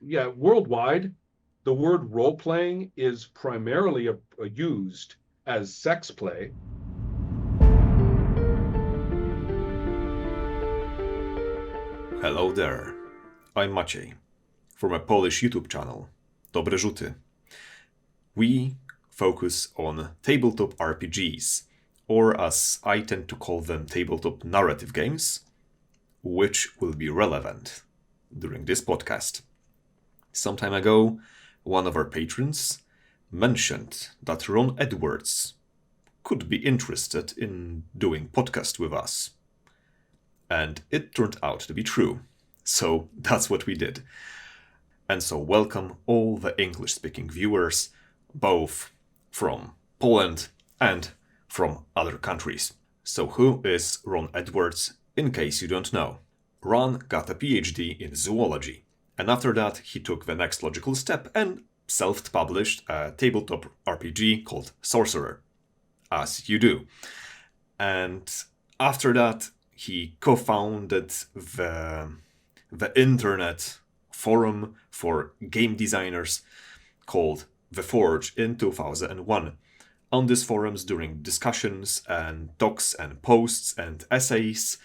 Yeah, worldwide, the word role playing is primarily used as sex play. Hello there, I'm Maciej from a Polish YouTube channel, Dobre Rzuty. We focus on tabletop RPGs, or as I tend to call them, tabletop narrative games, which will be relevant during this podcast. Some time ago, one of our patrons mentioned that Ron Edwards could be interested in doing podcast with us. And it turned out to be true. So that's what we did. And so welcome all the English-speaking viewers, both from Poland and from other countries. So who is Ron Edwards, in case you don't know? Ron got a PhD in zoology, and after that he took the next logical step and self-published a tabletop RPG called Sorcerer, as you do. And after that he co-founded the internet forum for game designers called The Forge in 2001. On these forums, during discussions and talks and posts and essays,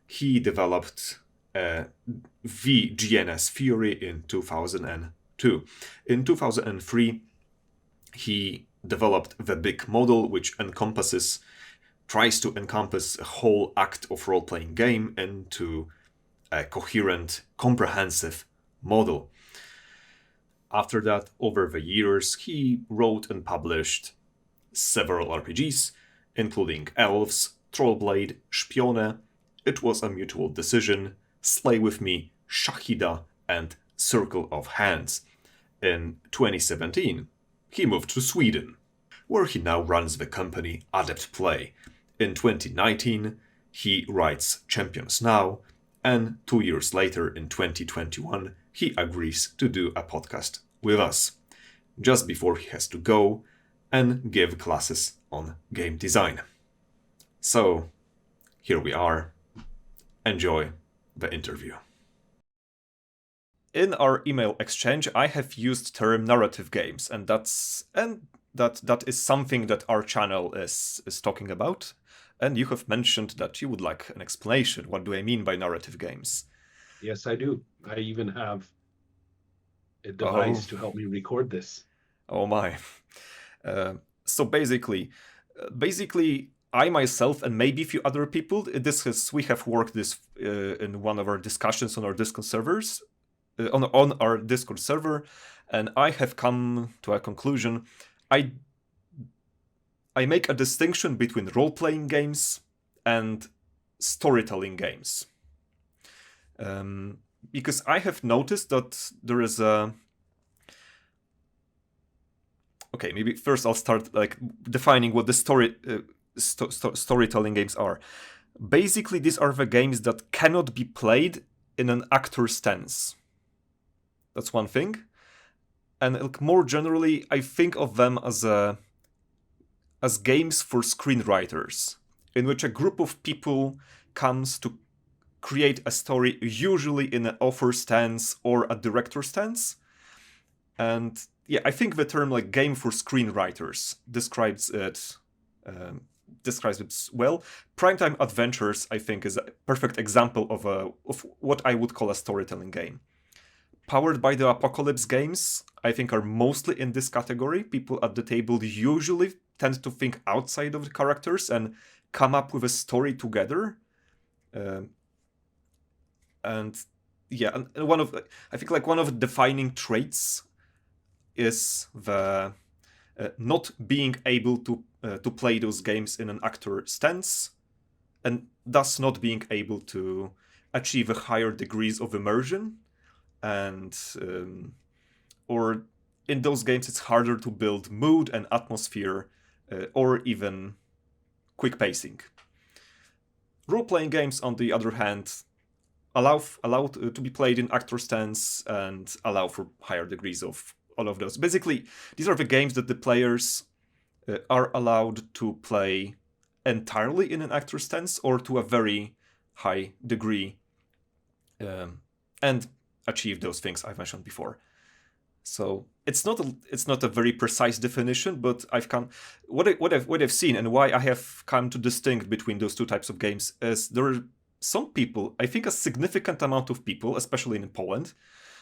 he developed VGNS theory in 2002. In 2003, he developed the big model, which tries to encompass a whole act of role-playing game into a coherent, comprehensive model. After that, over the years, he wrote and published several RPGs, including Elves, Trollblade, Spione, It Was a Mutual Decision, Slay With Me, Shahida, and Circle of Hands. In 2017, he moved to Sweden, where he now runs the company Adept Play. In 2019, he writes Champions Now, and 2 years later, in 2021, he agrees to do a podcast with us, just before he has to go and give classes on game design. So, here we are. Enjoy the interview. In our email exchange, I have used term narrative games, and that is something that our channel is talking about. And you have mentioned that you would like an explanation. What do I mean by narrative games? Yes, I do. I even have a Oh, device to help me record this. oh my. So basically, I myself and maybe a few other people, we have worked this in one of our discussions on our Discord servers, on our Discord server, and I have come to a conclusion. I make a distinction between role-playing games and storytelling games. Because I have noticed that there is a... Okay, maybe first I'll start defining what the storytelling games are. Basically, these are the games that cannot be played in an actor stance. That's one thing. And more generally, I think of them as games for screenwriters, in which a group of people comes to create a story, usually in an author stance or a director stance. And yeah, I think the term game for screenwriters describes it well. Primetime Adventures, I think, is a perfect example of what I would call a storytelling game. Powered by the Apocalypse games, I think, are mostly in this category. People at the table usually tend to think outside of the characters and come up with a story together. And yeah, and I think one of the defining traits is the not being able to play those games in an actor stance, and thus not being able to achieve a higher degrees of immersion, and or in those games it's harder to build mood and atmosphere, or even quick pacing. Role-playing games, on the other hand, allow to be played in actor stance and allow for higher degrees of all of those. Basically, these are the games that the players are allowed to play entirely in an actor stance or to a very high degree. And achieve those things I've mentioned before. So it's not a very precise definition, but what I've seen and why I have come to distinct between those two types of games is there are some people, I think a significant amount of people, especially in Poland,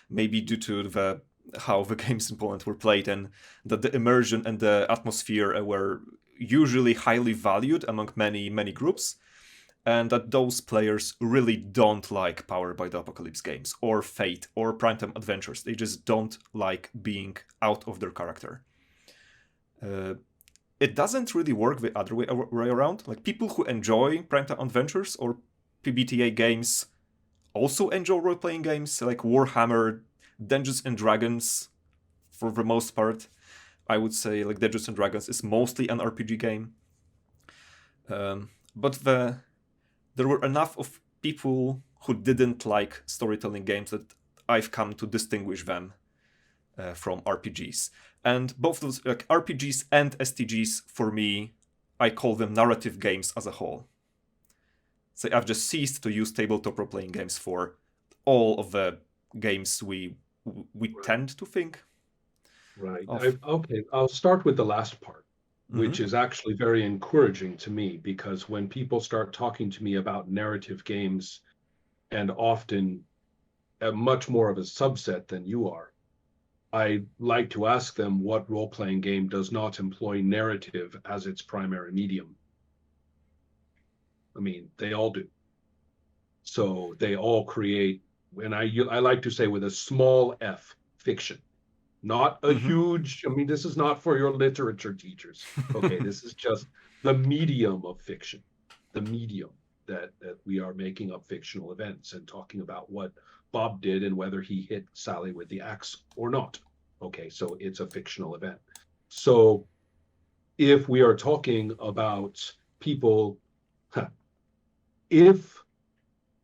maybe due to how the games in Poland were played and that the immersion and the atmosphere were usually highly valued among many groups, and that those players really don't like Powered by the Apocalypse games, or Fate, or Primetime Adventures. They just don't like being out of their character. It doesn't really work the other way around. Like, people who enjoy Primetime Adventures or PBTA games also enjoy role-playing games, like Warhammer, Dungeons and Dragons, for the most part. I would say, like, Dungeons and Dragons is mostly an RPG game. But there were enough of people who didn't like storytelling games that I've come to distinguish them from RPGs. And both those, like RPGs and STGs, for me, I call them narrative games as a whole. So I've just ceased to use tabletop role-playing games for all of the games we tend to think. Right. Okay, I'll start with the last part, which is actually very encouraging to me, because when people start talking to me about narrative games, and often much more of a subset than you are, I like to ask them what role-playing game does not employ narrative as its primary medium. I mean, they all do. So they all create, and I like to say with a small f, fiction. Not a huge, I mean, this is not for your literature teachers. Okay, this is just the medium of fiction, the medium that we are making up fictional events and talking about what Bob did and whether he hit Sally with the axe or not. Okay, so it's a fictional event. So if we are talking about people, if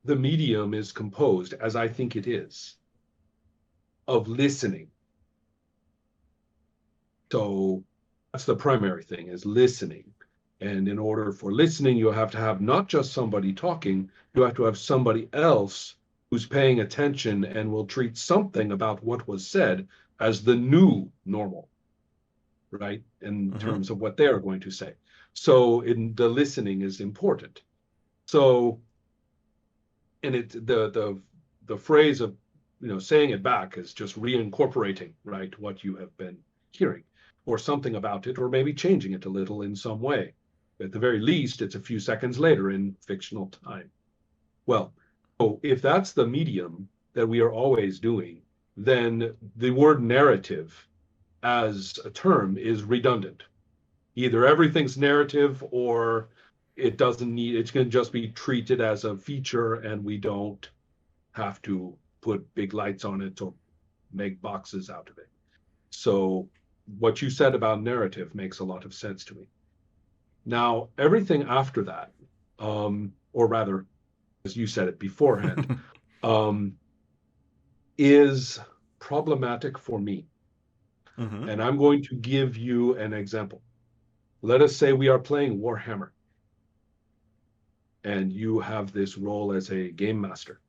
the medium is composed, as I think it is, of listening, so that's the primary thing, is listening. And in order for listening, you have to have not just somebody talking, you have to have somebody else who's paying attention and will treat something about what was said as the new normal, right? In terms of what they're going to say. So the listening is important. So, and the phrase of, saying it back is just reincorporating, right, what you have been hearing, or something about it, or maybe changing it a little in some way. At the very least, it's a few seconds later in fictional time. Well, so if that's the medium that we are always doing, then the word narrative as a term is redundant. Either everything's narrative, or it doesn't need, it's going to just be treated as a feature, and we don't have to put big lights on it or make boxes out of it. So what you said about narrative makes a lot of sense to me. Now, everything after that, or rather, as you said it beforehand, is problematic for me. And I'm going to give you an example. Let us say we are playing Warhammer, and you have this role as a game master.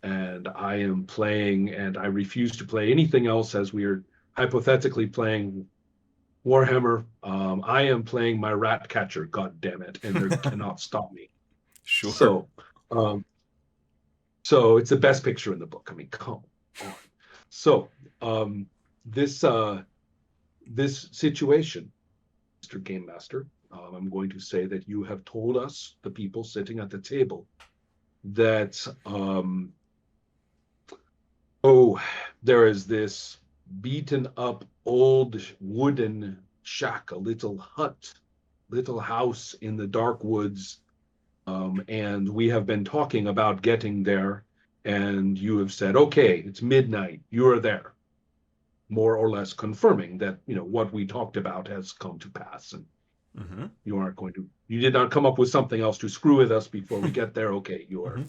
And I am playing, and I refuse to play anything else as we are hypothetically playing Warhammer. I am playing my rat catcher, god damn it, and they cannot stop me. Sure. So it's the best picture in the book. I mean, come on. So this situation, Mr. Game Master, I'm going to say that you have told us, the people sitting at the table, that there is this beaten up old wooden shack, a little hut, little house in the dark woods, and we have been talking about getting there, and you have said, okay, it's midnight, you are there, more or less confirming that what we talked about has come to pass, and you did not come up with something else to screw with us before we get there. Okay, you are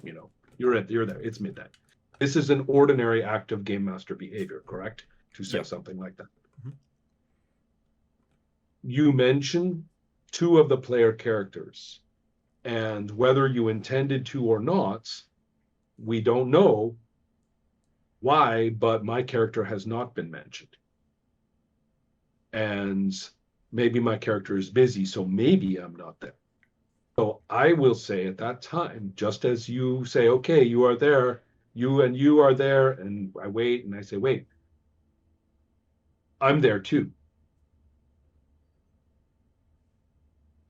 you're there, it's midnight. This is an ordinary act of game master behavior, correct? To say something like that. You mentioned two of the player characters, and whether you intended to or not, we don't know, why, but my character has not been mentioned. And maybe my character is busy, so maybe I'm not there. So I will say at that time, just as you say, okay, you are there, you are there, and I wait and I say, wait, I'm there too.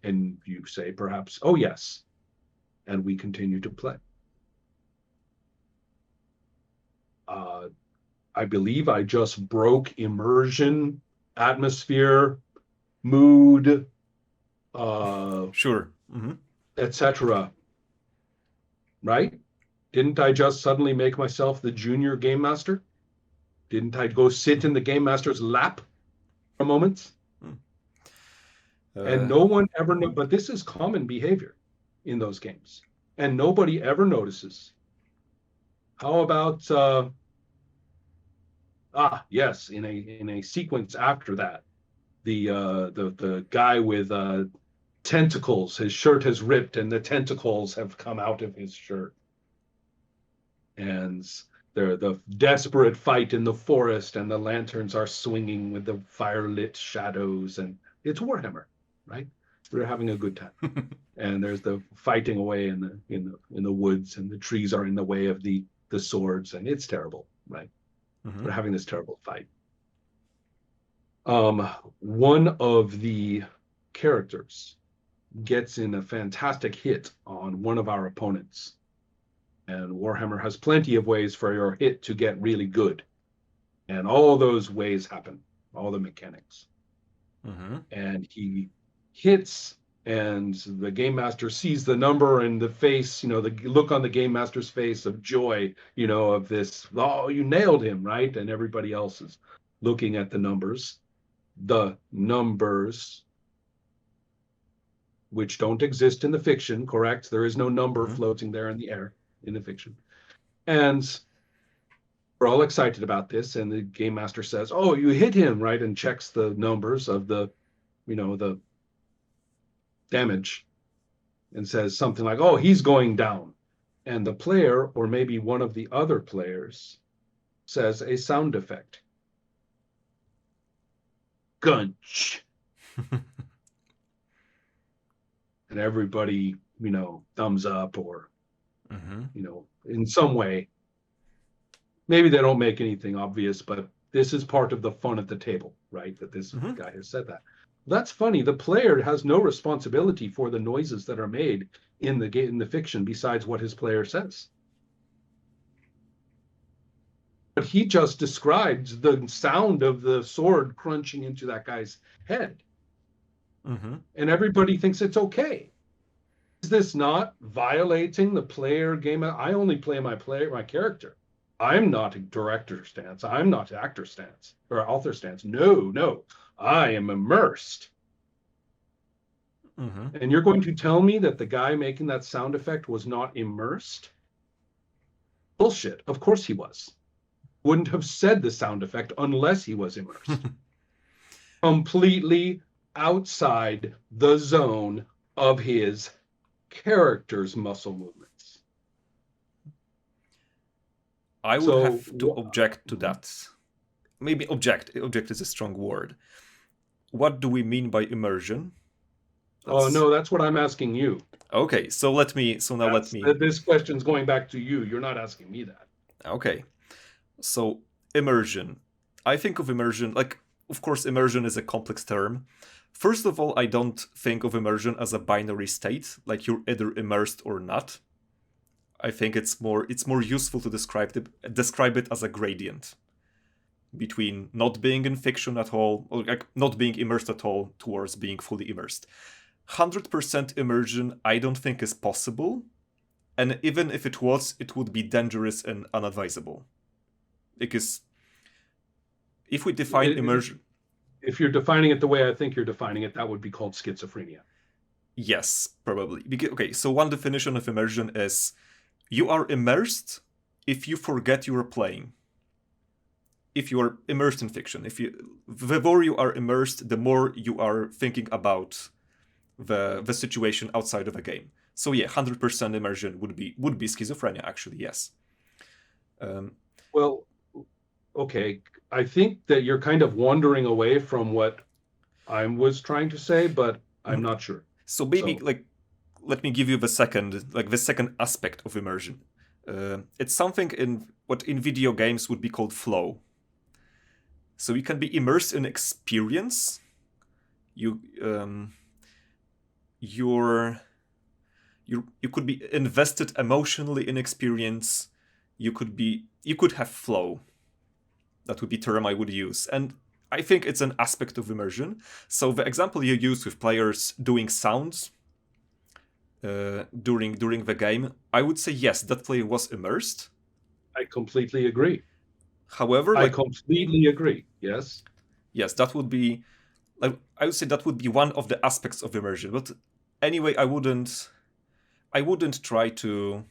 And you say perhaps, oh yes, and we continue to play. I believe I just broke immersion, atmosphere, mood, Sure. etc. Right? Didn't I just suddenly make myself the junior game master? Didn't I go sit in the game master's lap for a moment? And no one ever know, but this is common behavior in those games, and nobody ever notices. How about yes, in a sequence after that, the guy with tentacles, his shirt has ripped and the tentacles have come out of his shirt. And the desperate fight in the forest, and the lanterns are swinging with the fire-lit shadows, and it's Warhammer, right? We're having a good time. And there's the fighting away in the woods, and the trees are in the way of the swords, and it's terrible, right? We're having this terrible fight. One of the characters gets in a fantastic hit on one of our opponents. And Warhammer has plenty of ways for your hit to get really good. And all those ways happen, all the mechanics. And he hits, and the game master sees the number and the face, the look on the game master's face of joy, of this, oh, you nailed him, right? And everybody else is looking at the numbers, which don't exist in the fiction, correct? There is no number floating there in the air in the fiction. And we're all excited about this, and the game master says, oh, you hit him, right? And checks the numbers of the damage, and says something like, oh, he's going down. And the player, or maybe one of the other players, says a sound effect. Gunch. And everybody, thumbs up, or, in some way. Maybe they don't make anything obvious, but this is part of the fun at the table, right? That this guy has said that. That's funny. The player has no responsibility for the noises that are made in the fiction besides what his player says. But he just described the sound of the sword crunching into that guy's head. And everybody thinks it's okay. Is this not violating the player game? I only play my character. I'm not a director stance. I'm not actor stance or author stance. No. I am immersed. And you're going to tell me that the guy making that sound effect was not immersed? Bullshit. Of course he was. Wouldn't have said the sound effect unless he was immersed. Completely outside the zone of his character's muscle movements. I would have to object to that. Maybe object is a strong word. What do we mean by immersion? No, that's what I'm asking you. Okay, so let me. This question's going back to you. You're not asking me that. Okay, so immersion. I think of immersion of course, immersion is a complex term. First of all, I don't think of immersion as a binary state, like you're either immersed or not. I think it's more useful to describe it as a gradient between not being in fiction at all, or not being immersed at all, towards being fully immersed. 100% immersion, I don't think is possible, and even if it was, it would be dangerous and unadvisable. Because if we define immersion... If you're defining it the way I think you're defining it, that would be called schizophrenia. Yes, probably. Okay, so one definition of immersion is you are immersed if you forget you are playing. If you are immersed in fiction, the more you are immersed, the more you are thinking about the situation outside of a game. So yeah, 100% immersion would be schizophrenia, actually, yes. Well, okay, I think that you're kind of wandering away from what I was trying to say, but I'm Mhm. not sure. So maybe So, like let me give you the second aspect of immersion. It's something in what in video games would be called flow. So you can be immersed in experience. You you're you could be invested emotionally in experience. You could have flow. That would be term I would use. And I think it's an aspect of immersion. So the example you used with players doing sounds during the game, I would say yes, that player was immersed. I completely agree. However, I like completely agree. Yes. yes, that would be like I would say that would be one of the aspects of immersion. But anyway, I wouldn't try to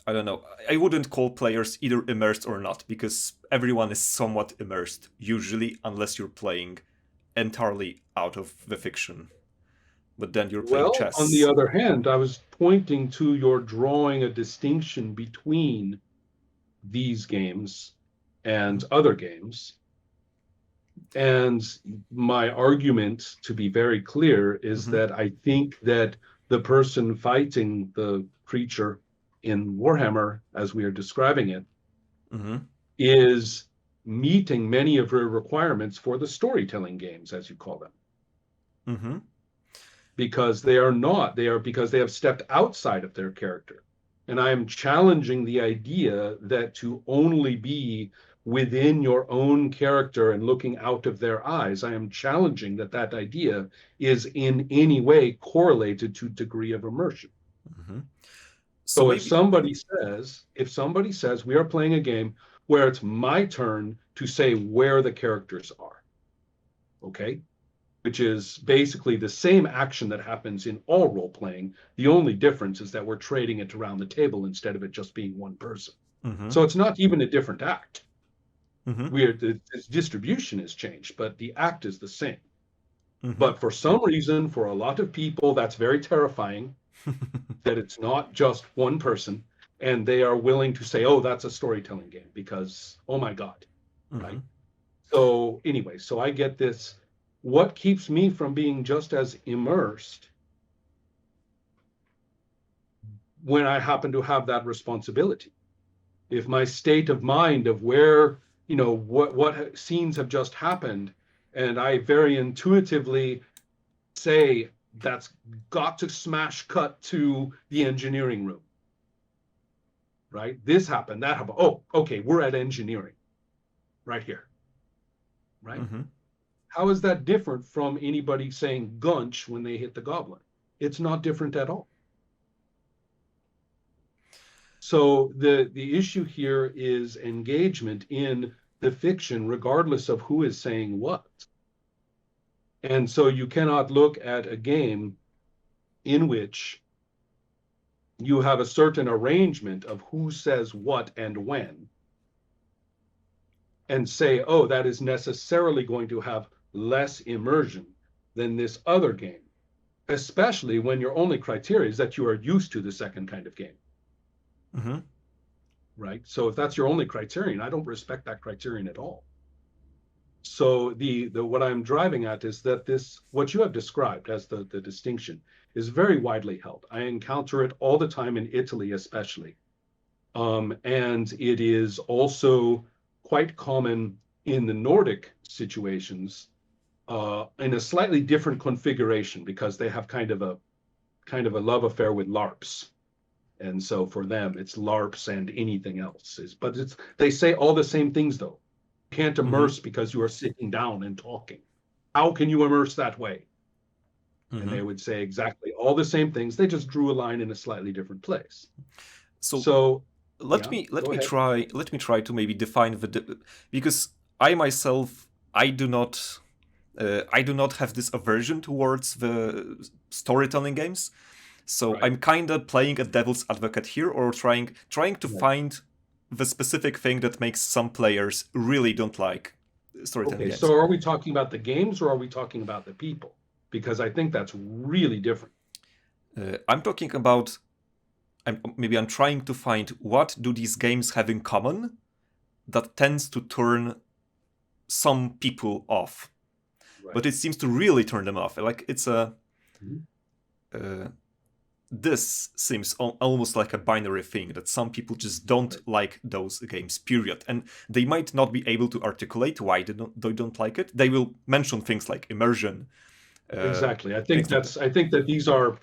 I don't know. I wouldn't call players either immersed or not because everyone is somewhat immersed usually unless you're playing entirely out of the fiction. But then you're playing Well, on the chess. other hand, I was pointing to your drawing a distinction between these games and other games. And my argument, to be very clear, is Mm-hmm. that I think that the person fighting the creature in Warhammer, as we are describing it, Mm-hmm. is meeting many of her requirements for the storytelling games, as you call them, Mm-hmm. because they are not, they are because they have stepped outside of their character. And I am challenging the idea that to only be within your own character and looking out of their eyes, I am challenging that that idea is in any way correlated to degree of immersion. Mm-hmm. So So maybe. if somebody says we are playing a game where it's my turn to say where the characters are, okay? Which is basically the same action that happens in all role playing. The only difference is that we're trading it around the table instead of it just being one person. Mm-hmm. So it's not even a different act. Mm-hmm. The distribution has changed, but the act is the same. Mm-hmm. But for some reason, for a lot of people, that's very terrifying that it's not just one person. And they are willing to say, oh, that's a storytelling game because, oh my God, Mm-hmm. right? So, anyway, so I get this. What keeps me from being just as immersed when I happen to have that responsibility? If my state of mind of where, what scenes have just happened, and I very intuitively say that's got to smash cut to the engineering room, right? This happened, that happened. Oh, okay, we're at engineering right here, right? Mm-hmm. How is that different from anybody saying gunch when they hit the goblin? It's not different at all. So the issue here is engagement in the fiction, regardless of who is saying what. And so you cannot look at a game in which you have a certain arrangement of who says what and when, and say, oh, that is necessarily going to have less immersion than this other game, especially when your only criteria is that you are used to the second kind of game, Mm-hmm. right? So if that's your only criterion, I don't respect that criterion at all. So the what I'm driving at is that this what you have described as the distinction is very widely held. I encounter it all the time in Italy, especially, and it is also quite common in the Nordic situations in a slightly different configuration because they have kind of a love affair with LARPs. And so for them, it's LARPs and anything else. But they say all the same things though. You can't Mm-hmm. immerse because you are sitting down and talking. How can you immerse that way? And Mm-hmm. they would say exactly all the same things. They just drew a line in a slightly different place. So So yeah, let go me ahead. try to maybe define because I myself I do not have this aversion towards the storytelling games. So Right. I'm kind of playing a devil's advocate here, or trying to Right. find the specific thing that makes some players really don't like storytelling Okay. games. So are we talking about the games or are we talking about the people? Because I think that's really different. I'm talking about maybe I'm trying to find what do these games have in common that tends to turn some people off. Right. But it seems to really turn them off. Like it's a Mhm. this seems almost like a binary thing, that some people just don't like those games, period. And they might not be able to articulate why they don't like it. They will mention things like immersion. Exactly. Things like that. I think that these are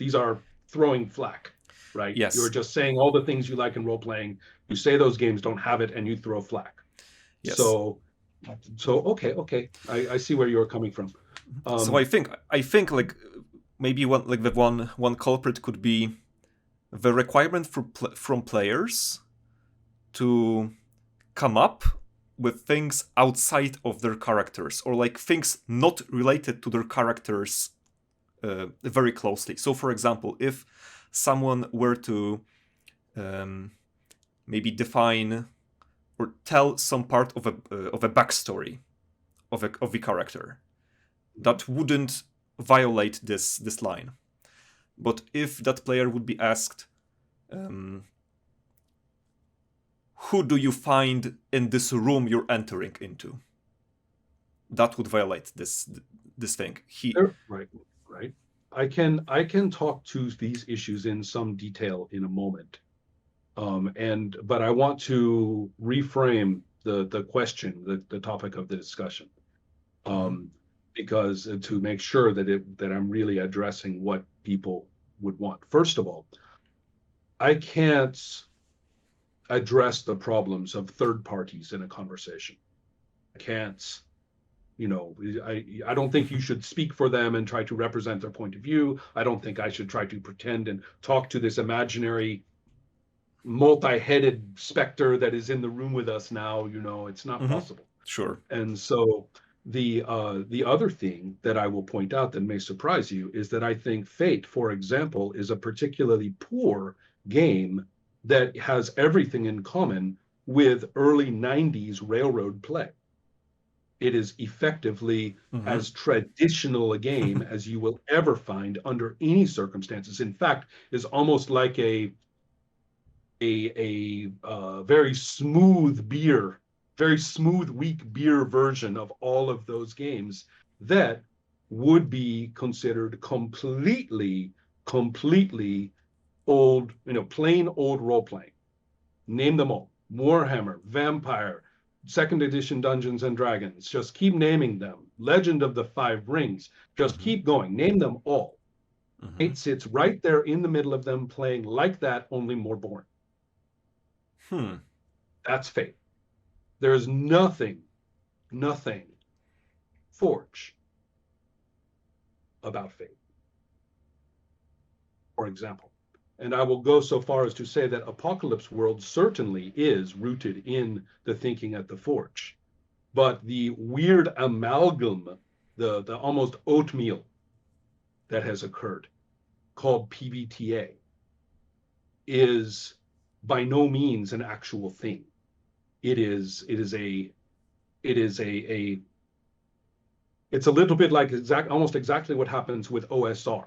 throwing flack, right? You're Yes. just saying all the things you like in role playing. You say those games don't have it, and you throw flack. Yes. So okay. I see where you're coming from. So I think like maybe one culprit could be the requirement from players to come up with things outside of their characters, or like things not related to their characters very closely. So, for example, if someone were to maybe define or tell some part of a backstory of the character, that wouldn't violate this line. But if that player would be asked, who do you find in this room you're entering into? That would violate this thing. Right. I can talk to these issues in some detail in a moment. But I want to reframe the question, the topic of the discussion, because to make sure that I'm really addressing what people would want. First of all, I can't address the problems of third parties in a conversation. I can't, I don't think you should speak for them and try to represent their point of view. I don't think I should try to pretend and talk to this imaginary multi-headed specter that is in the room with us now. It's not possible. Sure. And so the other thing that I will point out that may surprise you is that I think Fate, for example, is a particularly poor game that has everything in common with early 90s railroad play. It is effectively as traditional a game as you will ever find under any circumstances. In fact, is almost like a very smooth beer, very smooth, weak beer version of all of those games that would be considered completely old, plain old role playing. Name them all: Warhammer, Vampire, second edition Dungeons and Dragons. Just keep naming them. Legend of the Five Rings. Just keep going. Name them all. It sits right there in the middle of them, playing like that, only more boring. That's Fate. There's nothing Forge about Fate, for example. And I will go so far as to say that Apocalypse World certainly is rooted in the thinking at the Forge. But the weird amalgam, the almost oatmeal that has occurred, called PBTA, is by no means an actual thing. It's a little bit like almost exactly what happens with OSR.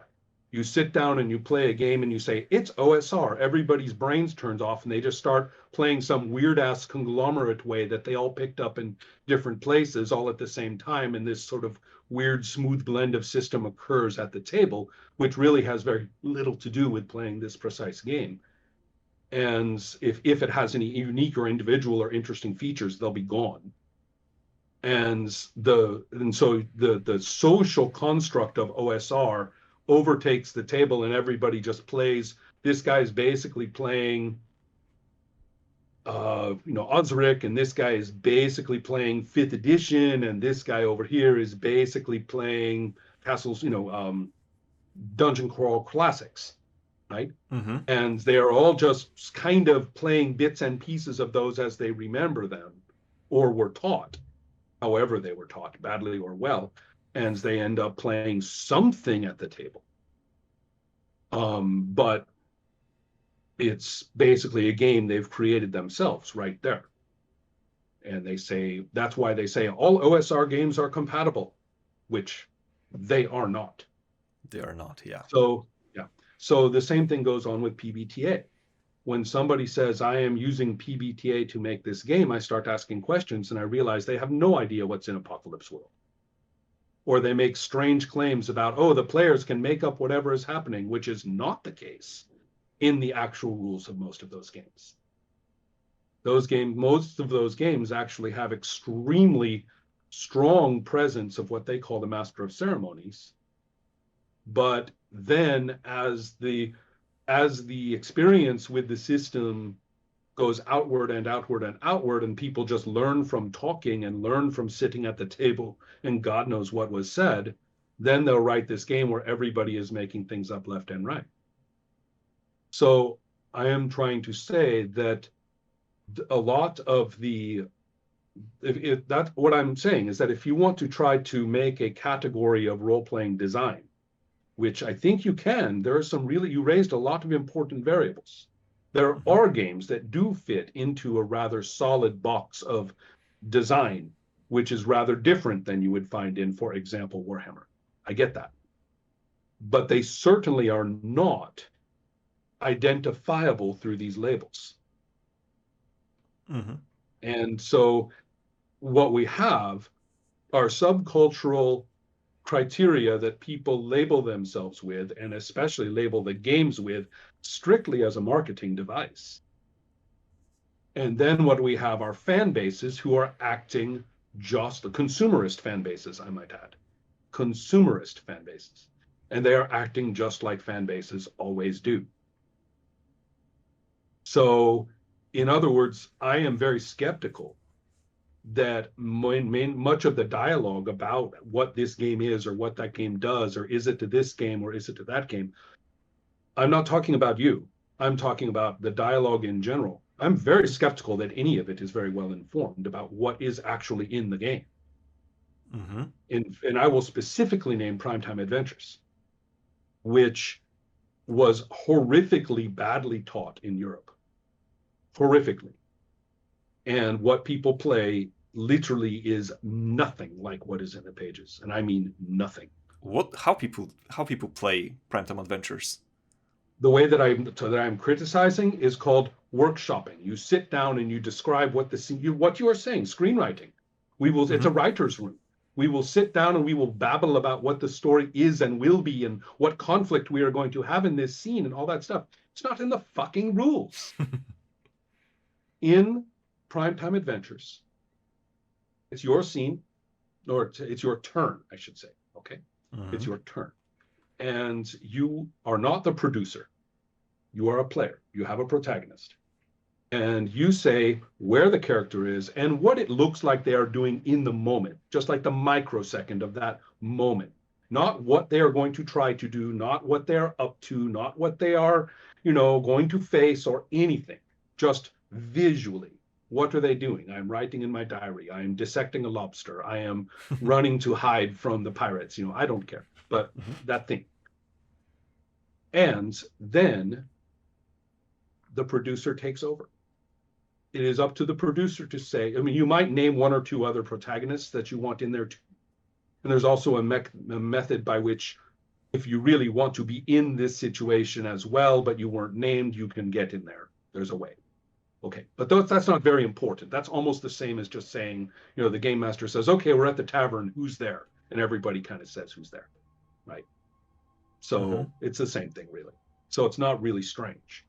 You sit down and you play a game and you say, it's OSR. Everybody's brains turns off and they just start playing some weird ass conglomerate way that they all picked up in different places all at the same time. And this sort of weird, smooth blend of system occurs at the table, which really has very little to do with playing this precise game. And if it has any unique or individual or interesting features, they'll be gone. And so the social construct of OSR overtakes the table, and everybody just plays. This guy's basically playing Osric, and this guy is basically playing 5th edition, and this guy over here is basically playing Castles, Dungeon Crawl Classics, right? And they're all just kind of playing bits and pieces of those as they remember them or were taught, however they were taught, badly or well, and they end up playing something at the table. But it's basically a game they've created themselves right there. And that's why they say all OSR games are compatible, which they are not. They are not, yeah. So the same thing goes on with PBTA. when somebody says, I am using PBTA to make this game, I start asking questions and I realize they have no idea what's in Apocalypse World. Or they make strange claims about, oh, the players can make up whatever is happening, which is not the case in the actual rules of most of those games. Most of those games actually have extremely strong presence of what they call the Master of Ceremonies. But then as the experience with the system goes outward and outward and outward, and people just learn from talking and learn from sitting at the table and God knows what was said, then they'll write this game where everybody is making things up left and right. So I am trying to say that a lot of that's what I'm saying is that if you want to try to make a category of role-playing design, which I think you can, there are some you raised a lot of important variables. There are games that do fit into a rather solid box of design, which is rather different than you would find in, for example, Warhammer. I get that. But they certainly are not identifiable through these labels. And so what we have are subcultural criteria that people label themselves with, and especially label the games with, strictly as a marketing device. And then what we have are fan bases who are acting just consumerist fan bases, I might add. Consumerist fan bases. And they are acting just like fan bases always do. So, in other words, I am very skeptical that much of the dialogue about what this game is or what that game does, or is it to this game or is it to that game, I'm not talking about you. I'm talking about the dialogue in general. I'm very skeptical that any of it is very well informed about what is actually in the game. And I will specifically name Primetime Adventures, which was horrifically badly taught in Europe. Horrifically. And what people play literally is nothing like what is in the pages, and I mean nothing. How people play Primetime Adventures? The way that I'm criticizing is called workshopping. You sit down and you describe what what you are saying, screenwriting. It's a writer's room. We will sit down and we will babble about what the story is and will be and what conflict we are going to have in this scene and all that stuff. It's not in the fucking rules. In Primetime Adventures, it's your scene, or it's your turn, I should say. Okay, it's your turn, and you are not the producer. You are a player. You have a protagonist, and you say where the character is and what it looks like they are doing in the moment, just like the microsecond of that moment. Not what they are going to try to do, not what they're up to, not what they are, going to face or anything. Just visually, what are they doing? I'm writing in my diary. I am dissecting a lobster. I am running to hide from the pirates. I don't care, but that thing. And then the producer takes over. It is up to the producer to say, you might name one or two other protagonists that you want in there too. And there's also a method by which, if you really want to be in this situation as well, but you weren't named, you can get in there. There's a way. Okay, but that's not very important. That's almost the same as just saying, the game master says, okay, we're at the tavern, who's there? And everybody kind of says who's there, right? So it's the same thing, really. So it's not really strange.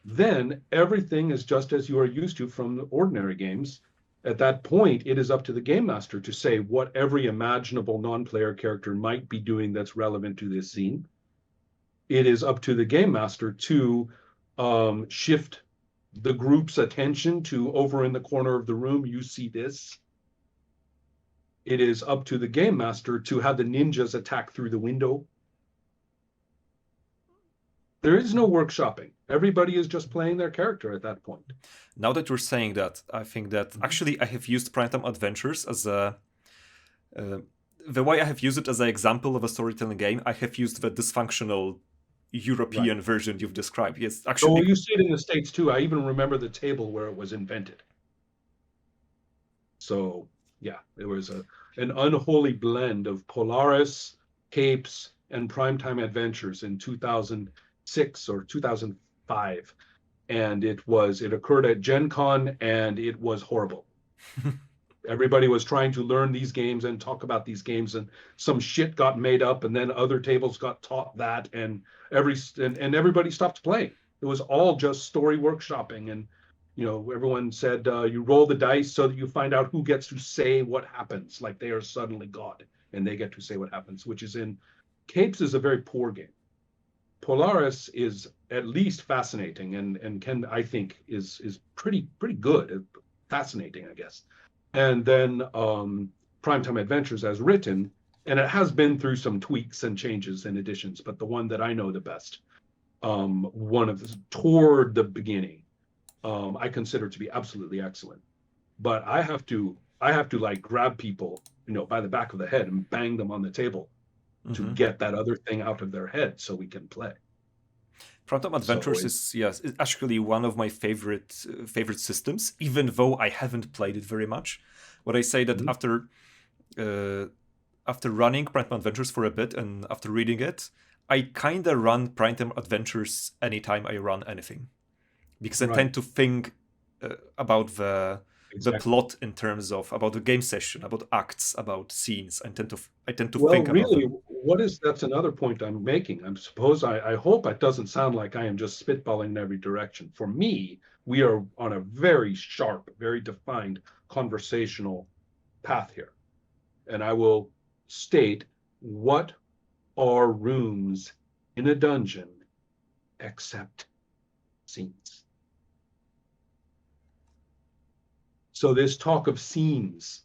Then everything is just as you are used to from the ordinary games. At that point, it is up to the game master to say what every imaginable non-player character might be doing that's relevant to this scene. It is up to the game master to shift the group's attention to over in the corner of the room, you see this. It is up to the game master to have the ninjas attack through the window. There is no workshopping. Everybody is just playing their character at that point. Now that you're saying that, I think that actually I have used Primetime Adventures as a... the way I have used it as an example of a storytelling game, I have used the dysfunctional European version you've described. Yes, actually. Oh, you see it in the States too. I even remember the table where it was invented. So, yeah, it was an unholy blend of Polaris, Capes, and Primetime Adventures in 2006 or 2005. and it occurred at Gen Con, and it was horrible. Everybody was trying to learn these games and talk about these games, and some shit got made up, and then other tables got taught that, and everybody stopped playing. It was all just story workshopping, and everyone said you roll the dice so that you find out who gets to say what happens, like they are suddenly God and they get to say what happens, which is in Capes is a very poor game. Polaris is at least fascinating, and Ken, I think, is pretty good, fascinating, I guess. And then Primetime Adventures as written, and it has been through some tweaks and changes and additions, but the one that I know the best, one of the, toward the beginning, I consider to be absolutely excellent. But I have to like grab people, by the back of the head and bang them on the table to get that other thing out of their head so we can play. Primetime Adventures is actually one of my favorite systems, even though I haven't played it very much. But I say that after running Primetime Adventures for a bit and after reading it, I kind of run Primetime Adventures anytime I run anything, because I tend to think about the plot in terms of about the game session, about acts, about scenes. I tend to think about really, them. That's another point I'm making. I hope it doesn't sound like I am just spitballing in every direction. For me, we are on a very sharp, very defined conversational path here. And I will state, what are rooms in a dungeon except scenes? So this talk of scenes,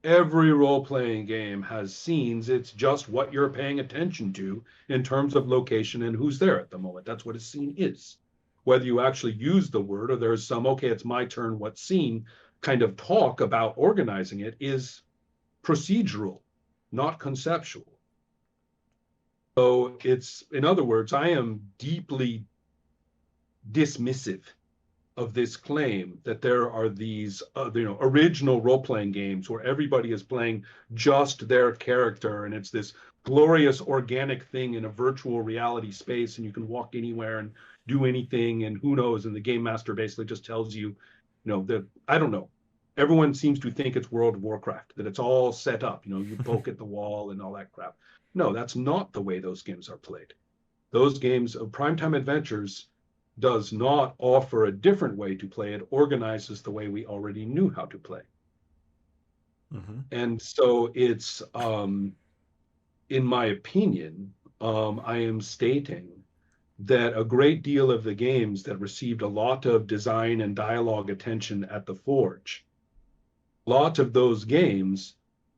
every role-playing game has scenes. It's just what you're paying attention to in terms of location and who's there at the moment. That's what a scene is. Whether you actually use the word or there's some, okay, it's my turn, what scene, kind of talk about organizing it is procedural, not conceptual. So it's, in other words, I am deeply dismissive of this claim that there are these original role-playing games where everybody is playing just their character, and it's this glorious organic thing in a virtual reality space, and you can walk anywhere and do anything, and who knows, and the game master basically just tells you, that, I don't know, everyone seems to think it's World of Warcraft, that it's all set up, you poke at the wall and all that crap. No, that's not the way those games are played. Those games of Primetime Adventures does not offer a different way to play. It organizes the way we already knew how to play. And so it's, in my opinion, I am stating that a great deal of the games that received a lot of design and dialogue attention at the Forge, a lot of those games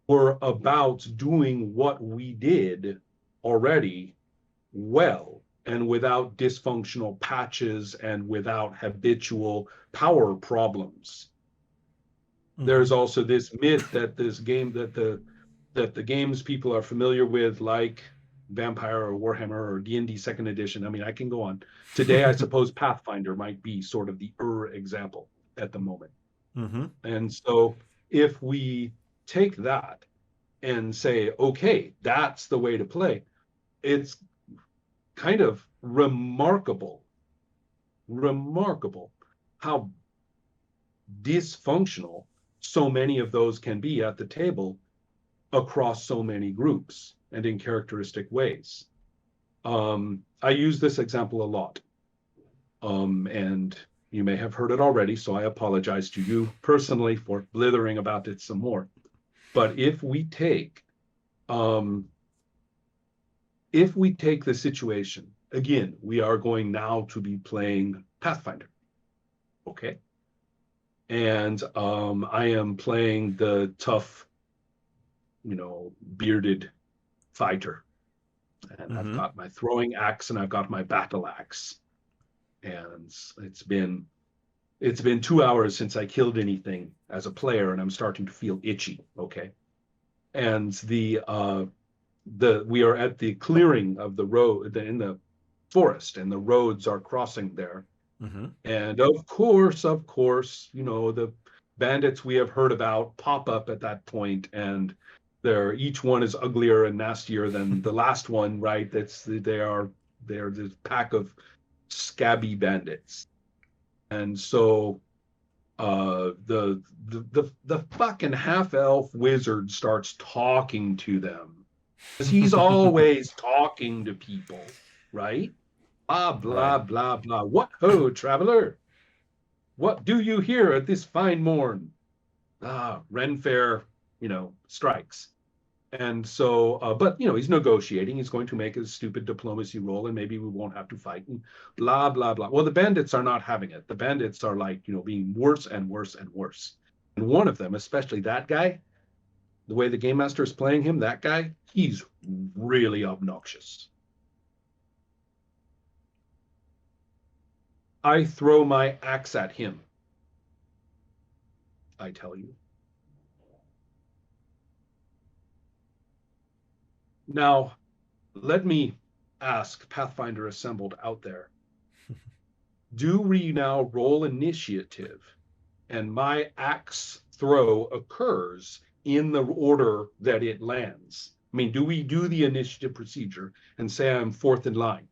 were about doing what we did already well, and without dysfunctional patches and without habitual power problems. There's also this myth that this game, that the games people are familiar with, like Vampire or Warhammer or D&D second edition, I mean, I can go on. Today, I suppose Pathfinder might be sort of the example at the moment. And so if we take that and say, okay, that's the way to play, it's kind of remarkable how dysfunctional so many of those can be at the table across so many groups and in characteristic ways. I use this example a lot, and you may have heard it already, so I apologize to you personally for blithering about it some more. But if we take the situation, again, we are going now to be playing Pathfinder, okay? And I am playing the tough, bearded fighter. And I've got my throwing axe and I've got my battle axe. And it's been 2 hours since I killed anything as a player, and I'm starting to feel itchy, okay? And we are at the clearing of the road in the forest, and the roads are crossing there. And of course, the bandits we have heard about pop up at that point, and each one is uglier and nastier than the last one, right? They're this pack of scabby bandits. And so the fucking half-elf wizard starts talking to them. Because he's always talking to people, right? Blah, Right. blah, blah, blah. What ho, traveler? What do you here at this fine morn? Ah, Ren Fair, strikes. And so, but he's negotiating. He's going to make a stupid diplomacy roll, and maybe we won't have to fight, and blah blah blah. Well, the bandits are not having it. The bandits are like, being worse and worse and worse. And one of them, especially that guy, the way the game master is playing him, that guy, he's really obnoxious. I throw my axe at him, I tell you. Now, let me ask Pathfinder Assembled out there, do we now roll initiative and my axe throw occurs in the order that it lands? I mean, do we do the initiative procedure and say I'm fourth in line?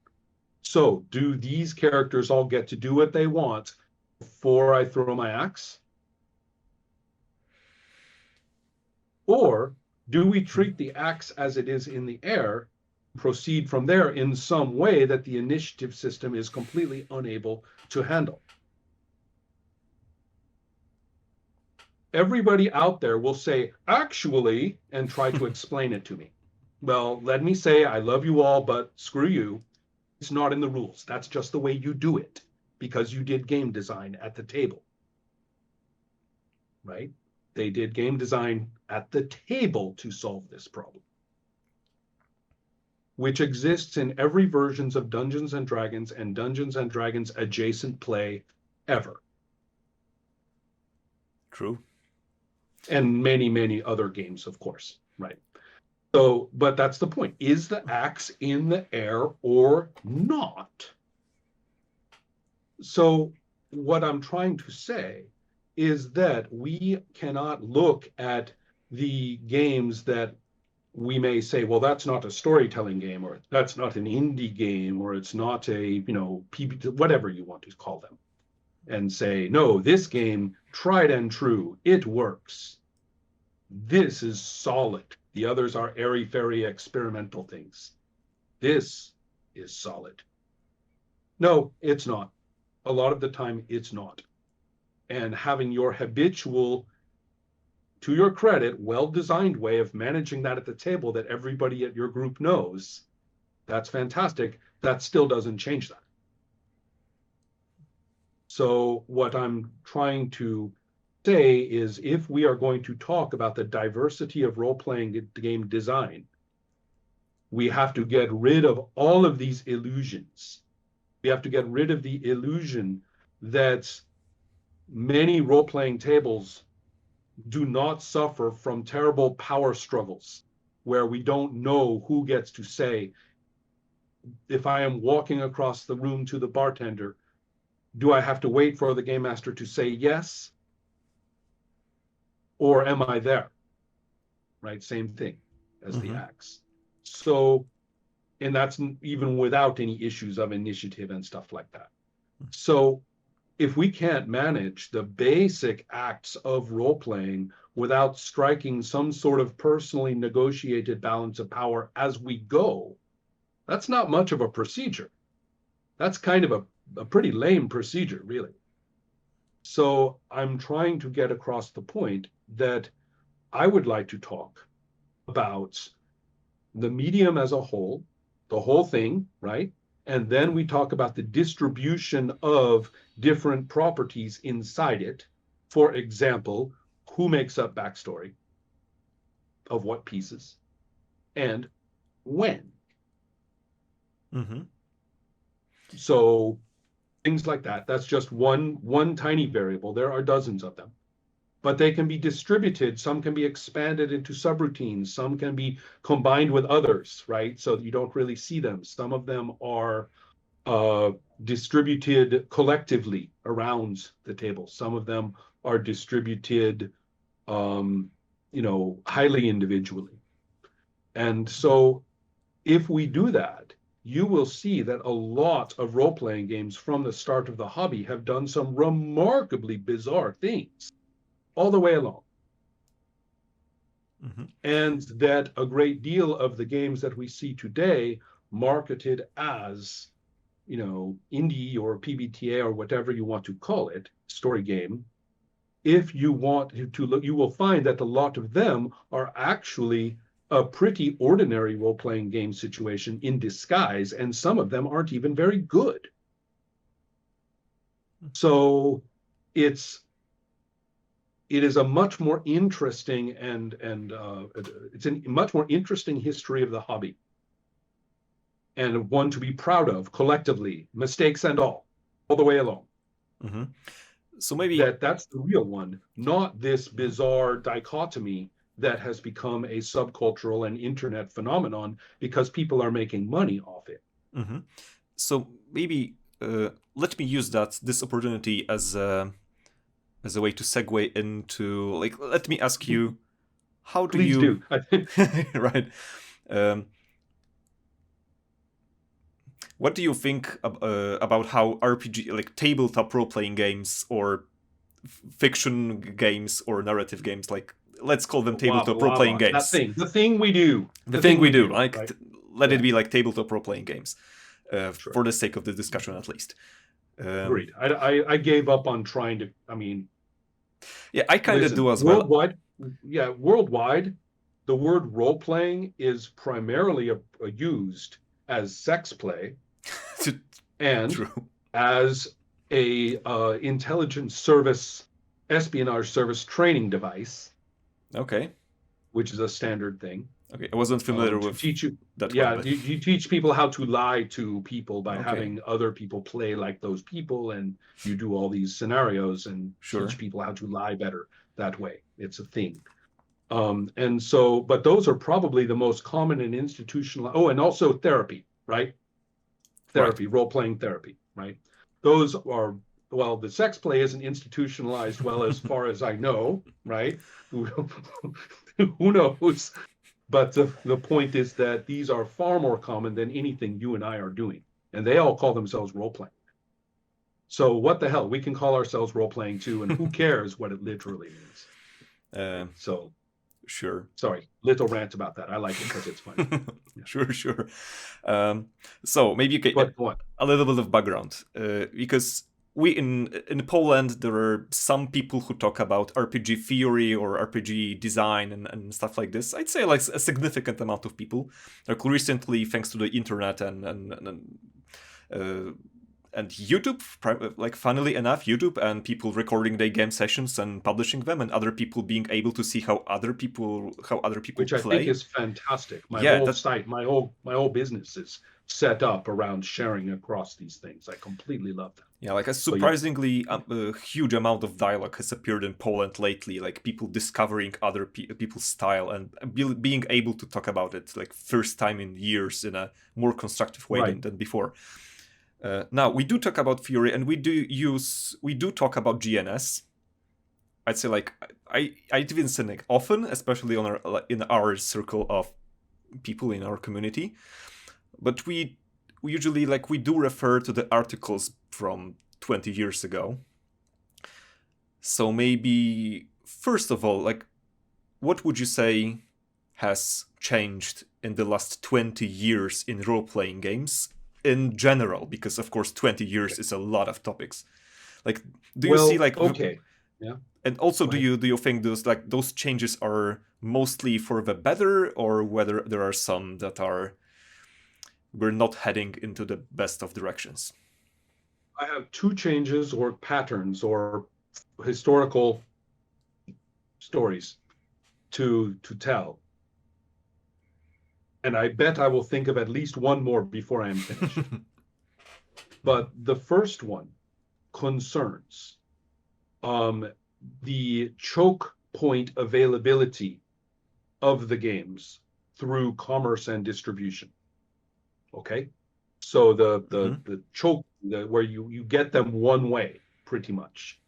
So do these characters all get to do what they want before I throw my axe? Or do we treat the axe as it is in the air, proceed from there in some way that the initiative system is completely unable to handle? Everybody out there will say, actually, and try to explain it to me. Well, let me say, I love you all, but screw you. It's not in the rules. That's just the way you do it because you did game design at the table, right? They did game design at the table to solve this problem, which exists in every versions of Dungeons and Dragons and Dungeons and Dragons adjacent play ever. True. And many, many other games, of course, right? So, but that's the point. Is the axe in the air or not? So what I'm trying to say is that we cannot look at the games that we may say, well, that's not a storytelling game, or that's not an indie game, or it's not a, PB, whatever you want to call them, and say, no, this game, tried and true, it works. This is solid. The others are airy-fairy experimental things. This is solid. No, it's not. A lot of the time, it's not. And having your habitual, to your credit, well-designed way of managing that at the table that everybody at your group knows, that's fantastic. That still doesn't change that. So what I'm trying to say is, if we are going to talk about the diversity of role-playing game design, we have to get rid of all of these illusions. We have to get rid of the illusion that many role-playing tables do not suffer from terrible power struggles where we don't know who gets to say, if I am walking across the room to the bartender, do I have to wait for the game master to say yes? Or am I there? Right? Same thing as the axe. So, and that's even without any issues of initiative and stuff like that. So if we can't manage the basic acts of role-playing without striking some sort of personally negotiated balance of power as we go, that's not much of a procedure. That's kind of a pretty lame procedure, really. So I'm trying to get across the point that I would like to talk about the medium as a whole, the whole thing, right? And then we talk about the distribution of different properties inside it. For example, who makes up backstory of what pieces and when. So things like that. That's just one tiny variable. There are dozens of them, but they can be distributed. Some can be expanded into subroutines. Some can be combined with others, right? So you don't really see them. Some of them are distributed collectively around the table. Some of them are distributed, highly individually. And so if we do that, you will see that a lot of role-playing games from the start of the hobby have done some remarkably bizarre things all the way along. Mm-hmm. And that a great deal of the games that we see today marketed as, indie or PBTA or whatever you want to call it, story game, if you want to look, you will find that a lot of them are actually a pretty ordinary role-playing game situation in disguise, and some of them aren't even very good. So it is a much more interesting and it's a much more interesting history of the hobby, and one to be proud of collectively, mistakes and all the way along. Mm-hmm. So maybe that's the real one, not this bizarre dichotomy that has become a subcultural and internet phenomenon because people are making money off it. Mm-hmm. So maybe let me use this opportunity as a way to segue into, like, let me ask you, how do Please you do. right? What do you think about how RPG, like tabletop role-playing games or fiction games or narrative games, like let's call them tabletop role-playing games. The thing we do. The thing we do, like right? Let it be like tabletop role-playing games, sure. For the sake of the discussion, at least. Agreed. I gave up on trying to. I mean, yeah, I kind of do as worldwide, well. Yeah, worldwide, the word role-playing is primarily used as sex play, and True. as a intelligence service, espionage service training device. Okay. Which is a standard thing. Okay, I wasn't familiar with teach you that. Yeah, one, you teach people how to lie to people by Okay. having other people play like those people, and you do all these scenarios and Sure. teach people how to lie better that way. It's a thing. And so, but those are probably the most common and institutional. Oh, and also therapy, right? Therapy, role-playing therapy, right? Those are, well, the sex play isn't institutionalized well as far as I know, right? Who knows? But the point is that these are far more common than anything you and I are doing. And they all call themselves role-playing. So what the hell? We can call ourselves role-playing too, and who cares what it literally means? So sure. Sorry, little rant about that. I like it because it's funny. Yeah. Sure. So maybe you can a little bit of background, because we in Poland, there are some people who talk about RPG theory or RPG design and stuff like this. I'd say like a significant amount of people. Like recently, thanks to the internet and YouTube, like funnily enough, YouTube and people recording their game sessions and publishing them, and other people being able to see how other people which play. I think is fantastic. My whole site, my whole business is set up around sharing across these things. I completely love that. Yeah, like a surprisingly a huge amount of dialogue has appeared in Poland lately, like people discovering other people's style and being able to talk about it, like first time in years, in a more constructive way than before. Now we do talk about theory, and we do talk about GNS. I'd say like I even say like often, especially in our circle of people in our community, but we usually we do refer to the articles from 20 years ago. So maybe first of all, like, what would you say has changed in the last 20 years in role-playing games in general? Because of course 20 years is a lot of topics. Like, do you see like okay, yeah. And also, do you think those changes are mostly for the better, or whether there are some that we're not heading into the best of directions? I have two changes or patterns or historical stories to tell. And I bet I will think of at least one more before I am finished. But the first one concerns the choke point availability of the games through commerce and distribution. Okay, so the choke, where you get them one way pretty much,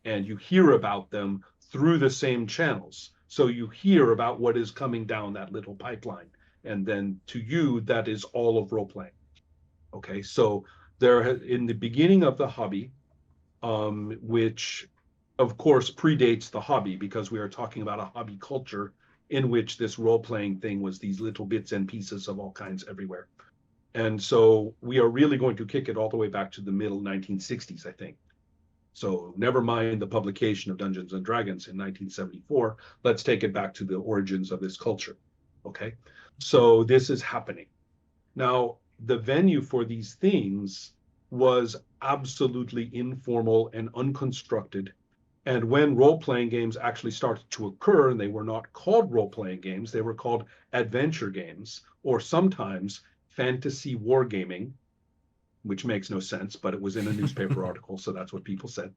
and you hear about them through the same channels. So you hear about what is coming down that little pipeline, and then to you that is all of role playing. Okay, so in the beginning of the hobby, which of course predates the hobby because we are talking about a hobby culture in which this role-playing thing was these little bits and pieces of all kinds everywhere. And so we are really going to kick it all the way back to the middle 1960s, I think. So never mind the publication of Dungeons and Dragons in 1974. Let's take it back to the origins of this culture. Okay, so this is happening. Now, the venue for these things was absolutely informal and unconstructed. And when role playing games actually started to occur, and they were not called role playing games, they were called adventure games, or sometimes fantasy wargaming, which makes no sense, but it was in a newspaper article, so that's what people said.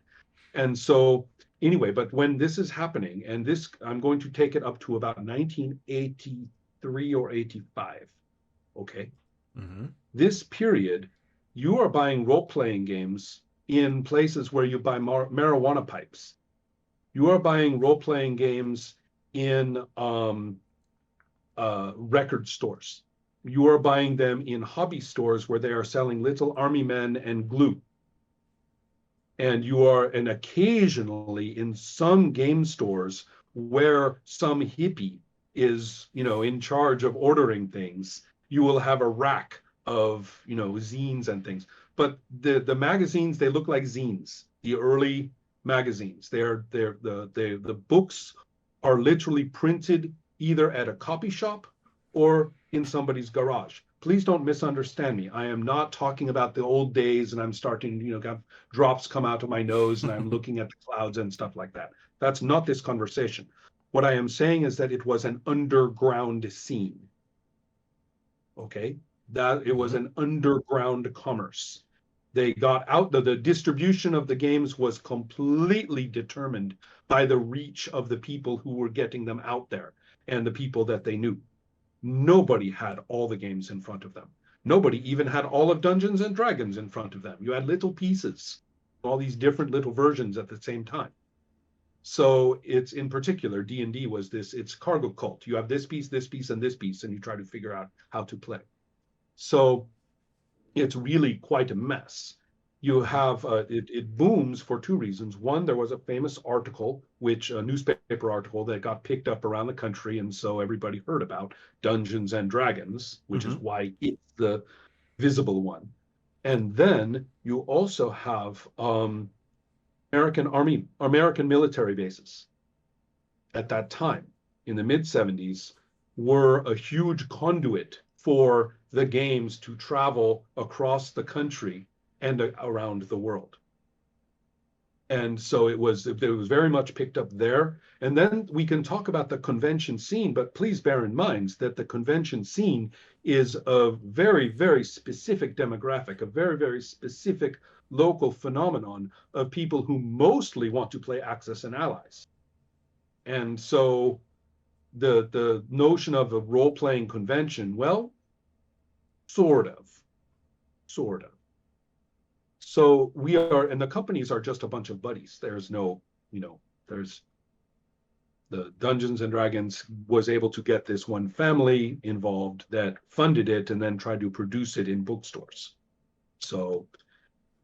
And so, anyway, but when this is happening, and this, I'm going to take it up to about 1983 or 85, okay? Mm-hmm. This period, you are buying role playing games in places where you buy marijuana pipes. You are buying role playing games in record stores. You are buying them in hobby stores where they are selling little army men and glue. And you are, and occasionally in some game stores where some hippie is, in charge of ordering things, you will have a rack of, zines and things. But the magazines, they look like zines, the early magazines. The books are literally printed either at a copy shop or in somebody's garage. Please don't misunderstand me. I am not talking about the old days and I'm starting, have drops come out of my nose and I'm looking at the clouds and stuff like that. That's not this conversation. What I am saying is that it was an underground scene. Okay, that it was an underground commerce. They got out, the distribution of the games was completely determined by the reach of the people who were getting them out there and the people that they knew. Nobody had all the games in front of them. Nobody even had all of Dungeons and Dragons in front of them. You had little pieces, all these different little versions at the same time. So it's, in particular, D&D was this, it's cargo cult. You have this piece, and this piece, and you try to figure out how to play. So it's really quite a mess. You have, it booms for two reasons. One, there was a famous article, a newspaper article that got picked up around the country, and so everybody heard about Dungeons and Dragons, which is why it's the visible one. And then you also have American military bases at that time in the mid 70s were a huge conduit for the games to travel across the country and around the world. And so it was very much picked up there. And then we can talk about the convention scene, but please bear in mind that the convention scene is a very, very specific demographic, a very, very specific local phenomenon of people who mostly want to play Axis and Allies. And so the notion of a role-playing convention, well, sort of. So we are, and the companies are just a bunch of buddies. There's no, there's the Dungeons and Dragons was able to get this one family involved that funded it and then tried to produce it in bookstores. So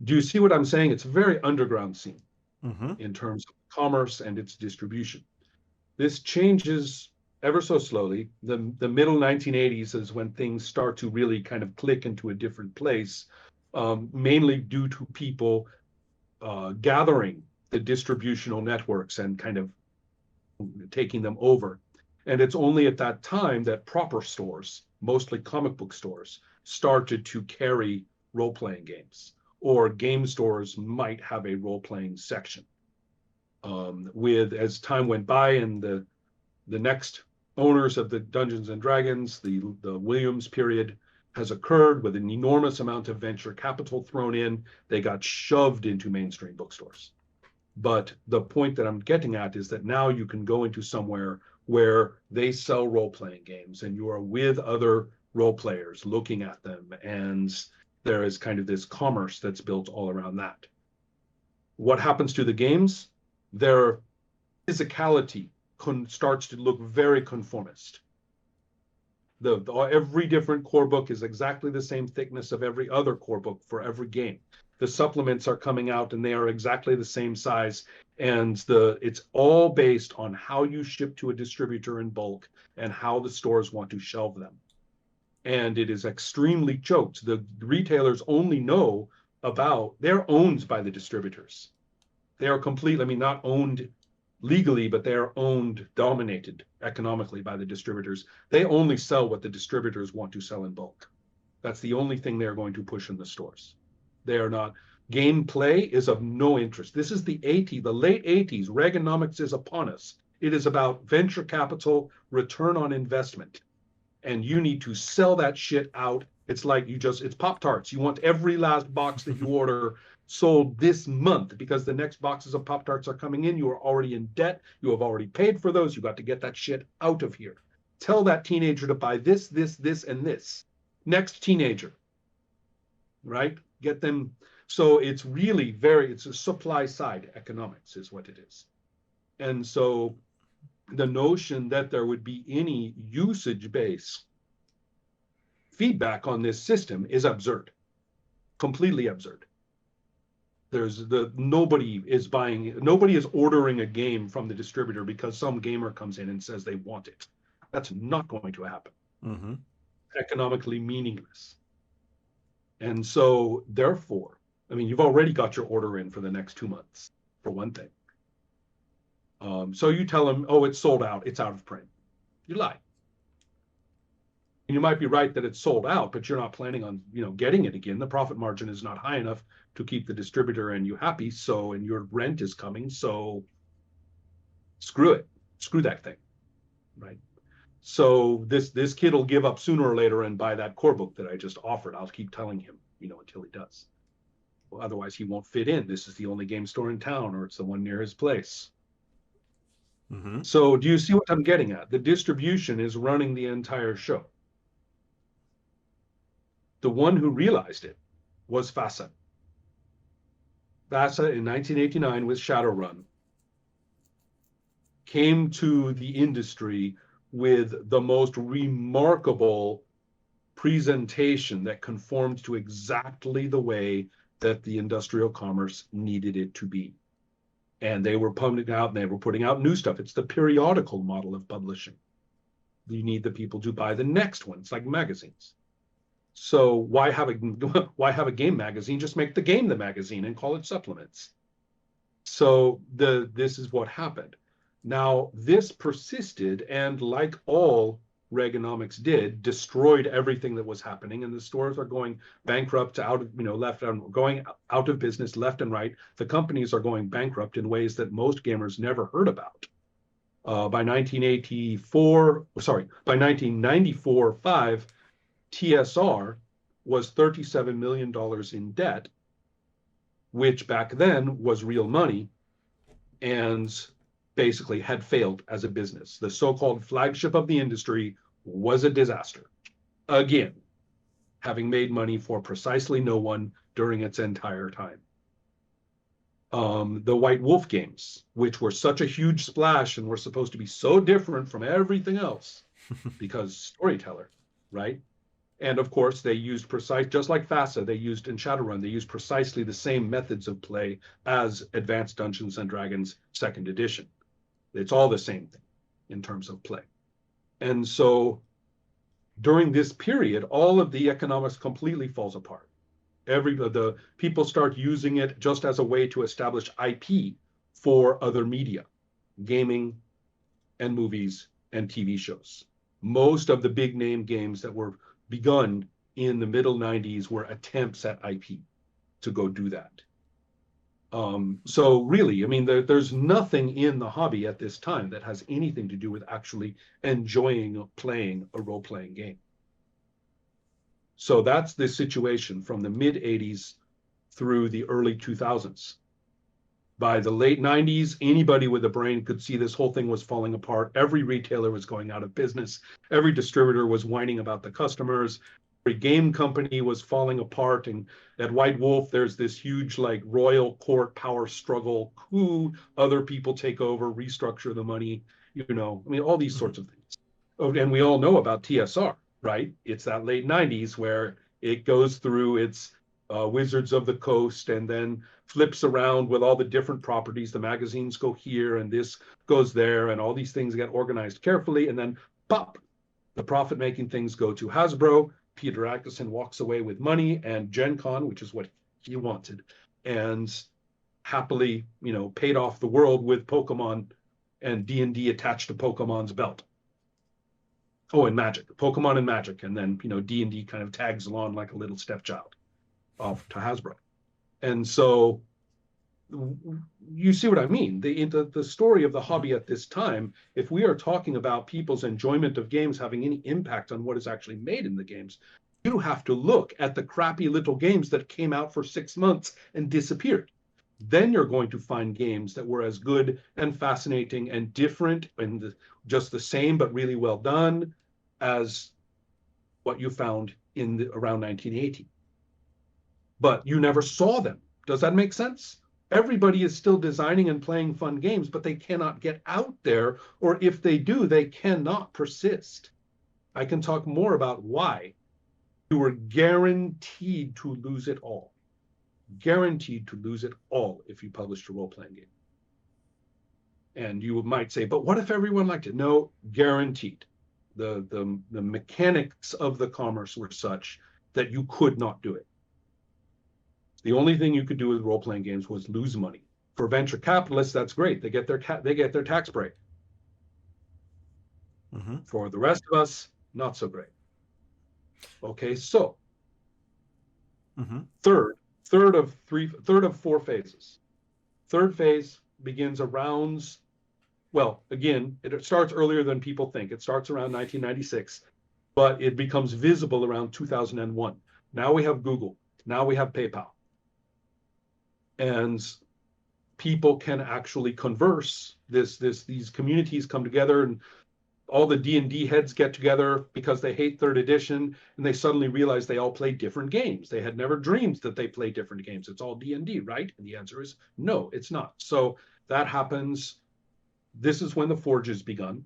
do you see what I'm saying? It's a very underground scene in terms of commerce and its distribution. This changes ever so slowly. The middle 1980s is when things start to really kind of click into a different place, mainly due to people gathering the distributional networks and kind of taking them over. And it's only at that time that proper stores, mostly comic book stores, started to carry role-playing games, or game stores might have a role-playing section. As time went by and the next owners of the Dungeons and Dragons, the Williams period has occurred with an enormous amount of venture capital thrown in. They got shoved into mainstream bookstores. But the point that I'm getting at is that now you can go into somewhere where they sell role-playing games and you are with other role players looking at them, and there is kind of this commerce that's built all around that. What happens to the games? Their physicality starts to look very conformist. Every different core book is exactly the same thickness of every other core book for every game. The supplements are coming out and they are exactly the same size. And it's all based on how you ship to a distributor in bulk and how the stores want to shelve them. And it is extremely choked. The retailers only know about, they're owned by the distributors. They are completely, I mean, not owned legally, but they are owned, dominated economically by the distributors. They only sell what the distributors want to sell in bulk. That's the only thing they're going to push in the stores. They are not. Gameplay is of no interest. This is the late 80s. Reaganomics is upon us. It is about venture capital, return on investment. And you need to sell that shit out. It's like it's Pop-Tarts. You want every last box that you order sold this month because the next boxes of Pop-Tarts are coming in. You are already in debt. You have already paid for those. You got to get that shit out of here. Tell that teenager to buy this, this, this, and this. Next teenager, right? Get them. So it's really it's a supply side economics is what it is. And so the notion that there would be any usage-based feedback on this system is absurd, completely absurd. Nobody is ordering a game from the distributor because some gamer comes in and says they want it. That's not going to happen. Mm-hmm. Economically meaningless. And so therefore, I mean, you've already got your order in for the next 2 months, for one thing. So you tell them, oh, it's sold out, it's out of print. You lie. And you might be right that it's sold out, but you're not planning on, getting it again. The profit margin is not high enough to keep the distributor and you happy. So, and your rent is coming. So screw it. Screw that thing. Right. So this kid will give up sooner or later and buy that core book that I just offered. I'll keep telling him, until he does. Well, otherwise he won't fit in. This is the only game store in town, or it's the one near his place. Mm-hmm. So do you see what I'm getting at? The distribution is running the entire show. The one who realized it was FASA. FASA in 1989 with Shadowrun came to the industry with the most remarkable presentation that conformed to exactly the way that the industrial commerce needed it to be. And they were putting out new stuff. It's the periodical model of publishing. You need the people to buy the next one. It's like magazines. So why have a game magazine? Just make the game the magazine and call it supplements. So this is what happened. Now this persisted, and like all Reaganomics did, destroyed everything that was happening, and the stores are going bankrupt, going out of business left and right. The companies are going bankrupt in ways that most gamers never heard about. By 1994-5, TSR was $37 million in debt, which back then was real money, and basically had failed as a business. The so-called flagship of the industry was a disaster. Again, having made money for precisely no one during its entire time. The White Wolf games, which were such a huge splash and were supposed to be so different from everything else because storyteller, right? And of course, they used just like FASA, they used in Shadowrun, they used precisely the same methods of play as Advanced Dungeons and Dragons 2nd edition. It's all the same thing in terms of play. And so during this period, all of the economics completely falls apart. The people start using it just as a way to establish IP for other media, gaming and movies and TV shows. Most of the big name games that were begun in the middle 90s were attempts at IP to go do that. So really, I mean, there's nothing in the hobby at this time that has anything to do with actually enjoying playing a role-playing game. So that's the situation from the mid 80s through the early 2000s. By the late 90s, anybody with a brain could see this whole thing was falling apart. Every retailer was going out of business. Every distributor was whining about the customers. Every game company was falling apart. And at White Wolf, there's this huge royal court power struggle coup. Other people take over, restructure the money, all these sorts of things. Oh, and we all know about TSR. right? It's that late 90s where it goes through its Wizards of the Coast and then flips around with all the different properties. The magazines go here and this goes there, and all these things get organized carefully. And then, pop, the profit making things go to Hasbro. Peter Adkison walks away with money and Gen Con, which is what he wanted, and happily, paid off the world with Pokemon and D&D attached to Pokemon's belt. Oh, and Magic, Pokemon and Magic, and then D&D kind of tags along like a little stepchild off to Hasbro. And so you see what I mean. The story of the hobby at this time, if we are talking about people's enjoyment of games having any impact on what is actually made in the games, you have to look at the crappy little games that came out for 6 months and disappeared. Then you're going to find games that were as good and fascinating and different and just the same but really well done as what you found around 1980. But you never saw them. Does that make sense? Everybody is still designing and playing fun games, but they cannot get out there, or if they do, they cannot persist. I can talk more about why. You were guaranteed to lose it all. Guaranteed to lose it all if you published a role-playing game. And you might say, but what if everyone liked it? No, guaranteed. The mechanics of the commerce were such that you could not do it. The only thing you could do with role-playing games was lose money. For venture capitalists, that's great. They get their tax break. Mm-hmm. For the rest of us, not so great. Okay, so third of 4 phases. Third phase begins around, well, again, it starts earlier than people think. It starts around 1996, but it becomes visible around 2001. Now we have Google. Now we have PayPal. And people can actually converse. These communities come together, and all the D&D heads get together because they hate 3rd edition, and they suddenly realize they all play different games. They had never dreamed that they play different games. It's all D&D, right? And the answer is no, it's not. So that happens. This is when the Forge is begun.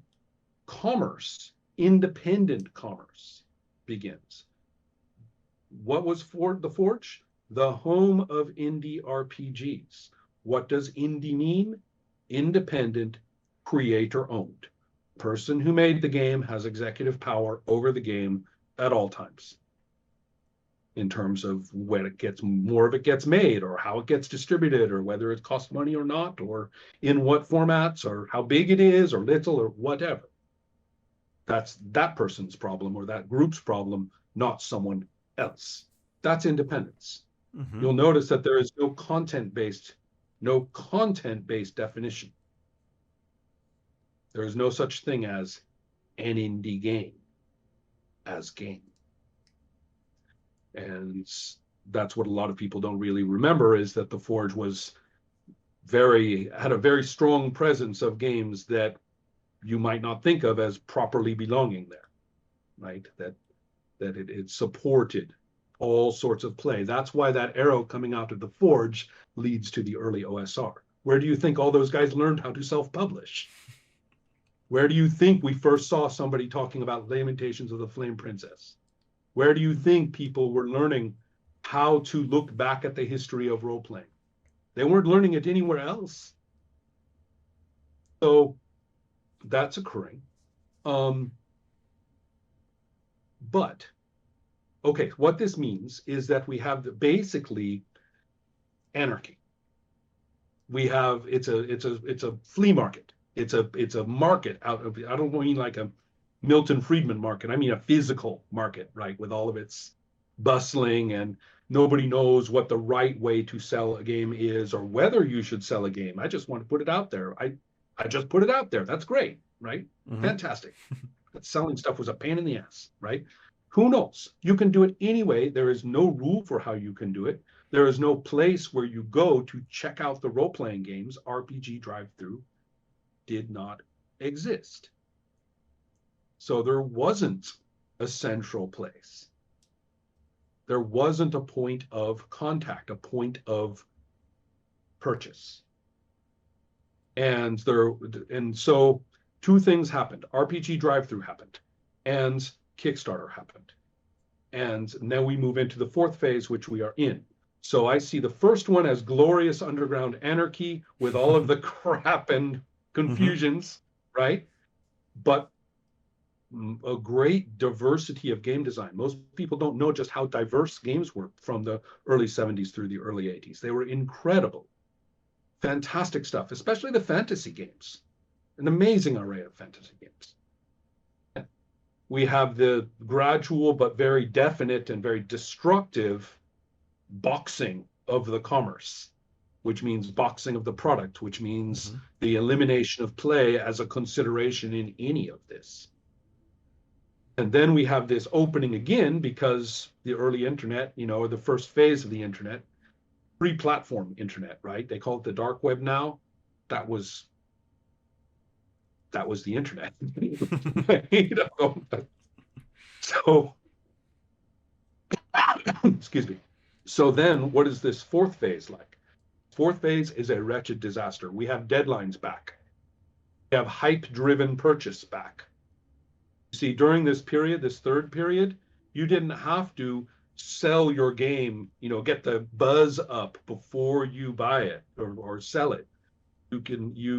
Commerce, independent commerce, begins. What was the Forge? The home of indie RPGs. What does indie mean? Independent, creator-owned. Person who made the game has executive power over the game at all times, in terms of when more of it gets made, or how it gets distributed, or whether it costs money or not, or in what formats, or how big it is, or little, or whatever. That's that person's problem or that group's problem, not someone else. That's independence. Mm-hmm. You'll notice that there is no content-based definition. There is no such thing as an indie game as game. And that's what a lot of people don't really remember, is that the Forge had a very strong presence of games that you might not think of as properly belonging there, right? That it supported all sorts of play. That's why that arrow coming out of the Forge leads to the early OSR. Where do you think all those guys learned how to self-publish? Where do you think we first saw somebody talking about Lamentations of the Flame Princess? Where do you think people were learning how to look back at the history of role-playing? They weren't learning it anywhere else. So that's occurring. But, okay, what this means is that we have basically anarchy. We have, it's a flea market. It's a market out of, I don't mean like a Milton Friedman market. I mean a physical market, right? With all of its bustling, and nobody knows what the right way to sell a game is, or whether you should sell a game. I just want to put it out there. I just put it out there. That's great, right? Mm-hmm. Fantastic. That selling stuff was a pain in the ass, right? Who knows? You can do it anyway. There is no rule for how you can do it. There is no place where you go to check out the role-playing games. RPG drive-through did not exist. So there wasn't a central place. There wasn't a point of contact, a point of purchase. And so 2 things happened. RPG drive-through happened. And Kickstarter happened. And now we move into the fourth phase, which we are in. So I see the first one as glorious underground anarchy with all of the crap and confusions, right? But a great diversity of game design. Most people don't know just how diverse games were from the early 70s through the early 80s. They were incredible, fantastic stuff, especially the fantasy games, an amazing array of fantasy games. We have the gradual but very definite and very destructive boxing of the commerce, which means boxing of the product, which means the elimination of play as a consideration in any of this. And then we have this opening again because the early internet, or the first phase of the internet, pre-platform internet, right? They call it the dark web now. That was the internet. So, excuse me. So then what is this fourth phase like? Fourth phase is a wretched disaster. We have deadlines back. We have hype-driven purchase back. See, during this period, this third period, you didn't have to sell your game, get the buzz up before you buy it or sell it. You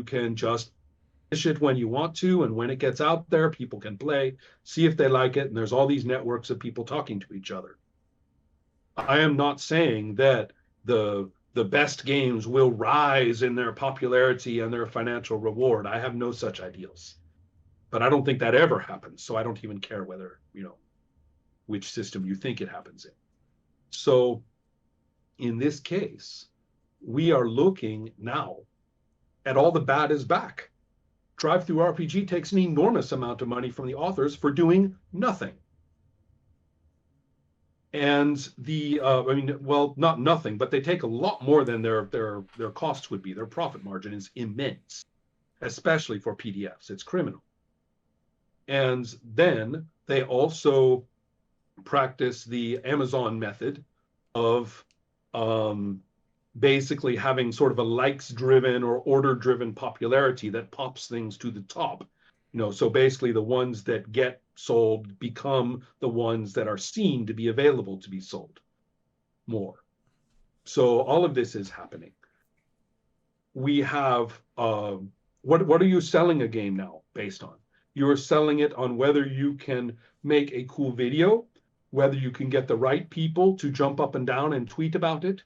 can just finish it when you want to, and when it gets out there, people can play, see if they like it, and there's all these networks of people talking to each other. I am not saying that the best games will rise in their popularity and their financial reward. I have no such ideals. But I don't think that ever happens. So I don't even care whether, which system you think it happens in. So in this case, we are looking now at all the bad is back. Drive-through RPG takes an enormous amount of money from the authors for doing nothing. And not nothing, but they take a lot more than their costs would be. Their profit margin is immense, especially for PDFs. It's criminal. And then they also practice the Amazon method of basically having sort of a likes-driven or order-driven popularity that pops things to the top. So basically the ones that get sold become the ones that are seen to be available to be sold more. So all of this is happening. We have, what are you selling a game now based on? You're selling it on whether you can make a cool video, whether you can get the right people to jump up and down and tweet about it,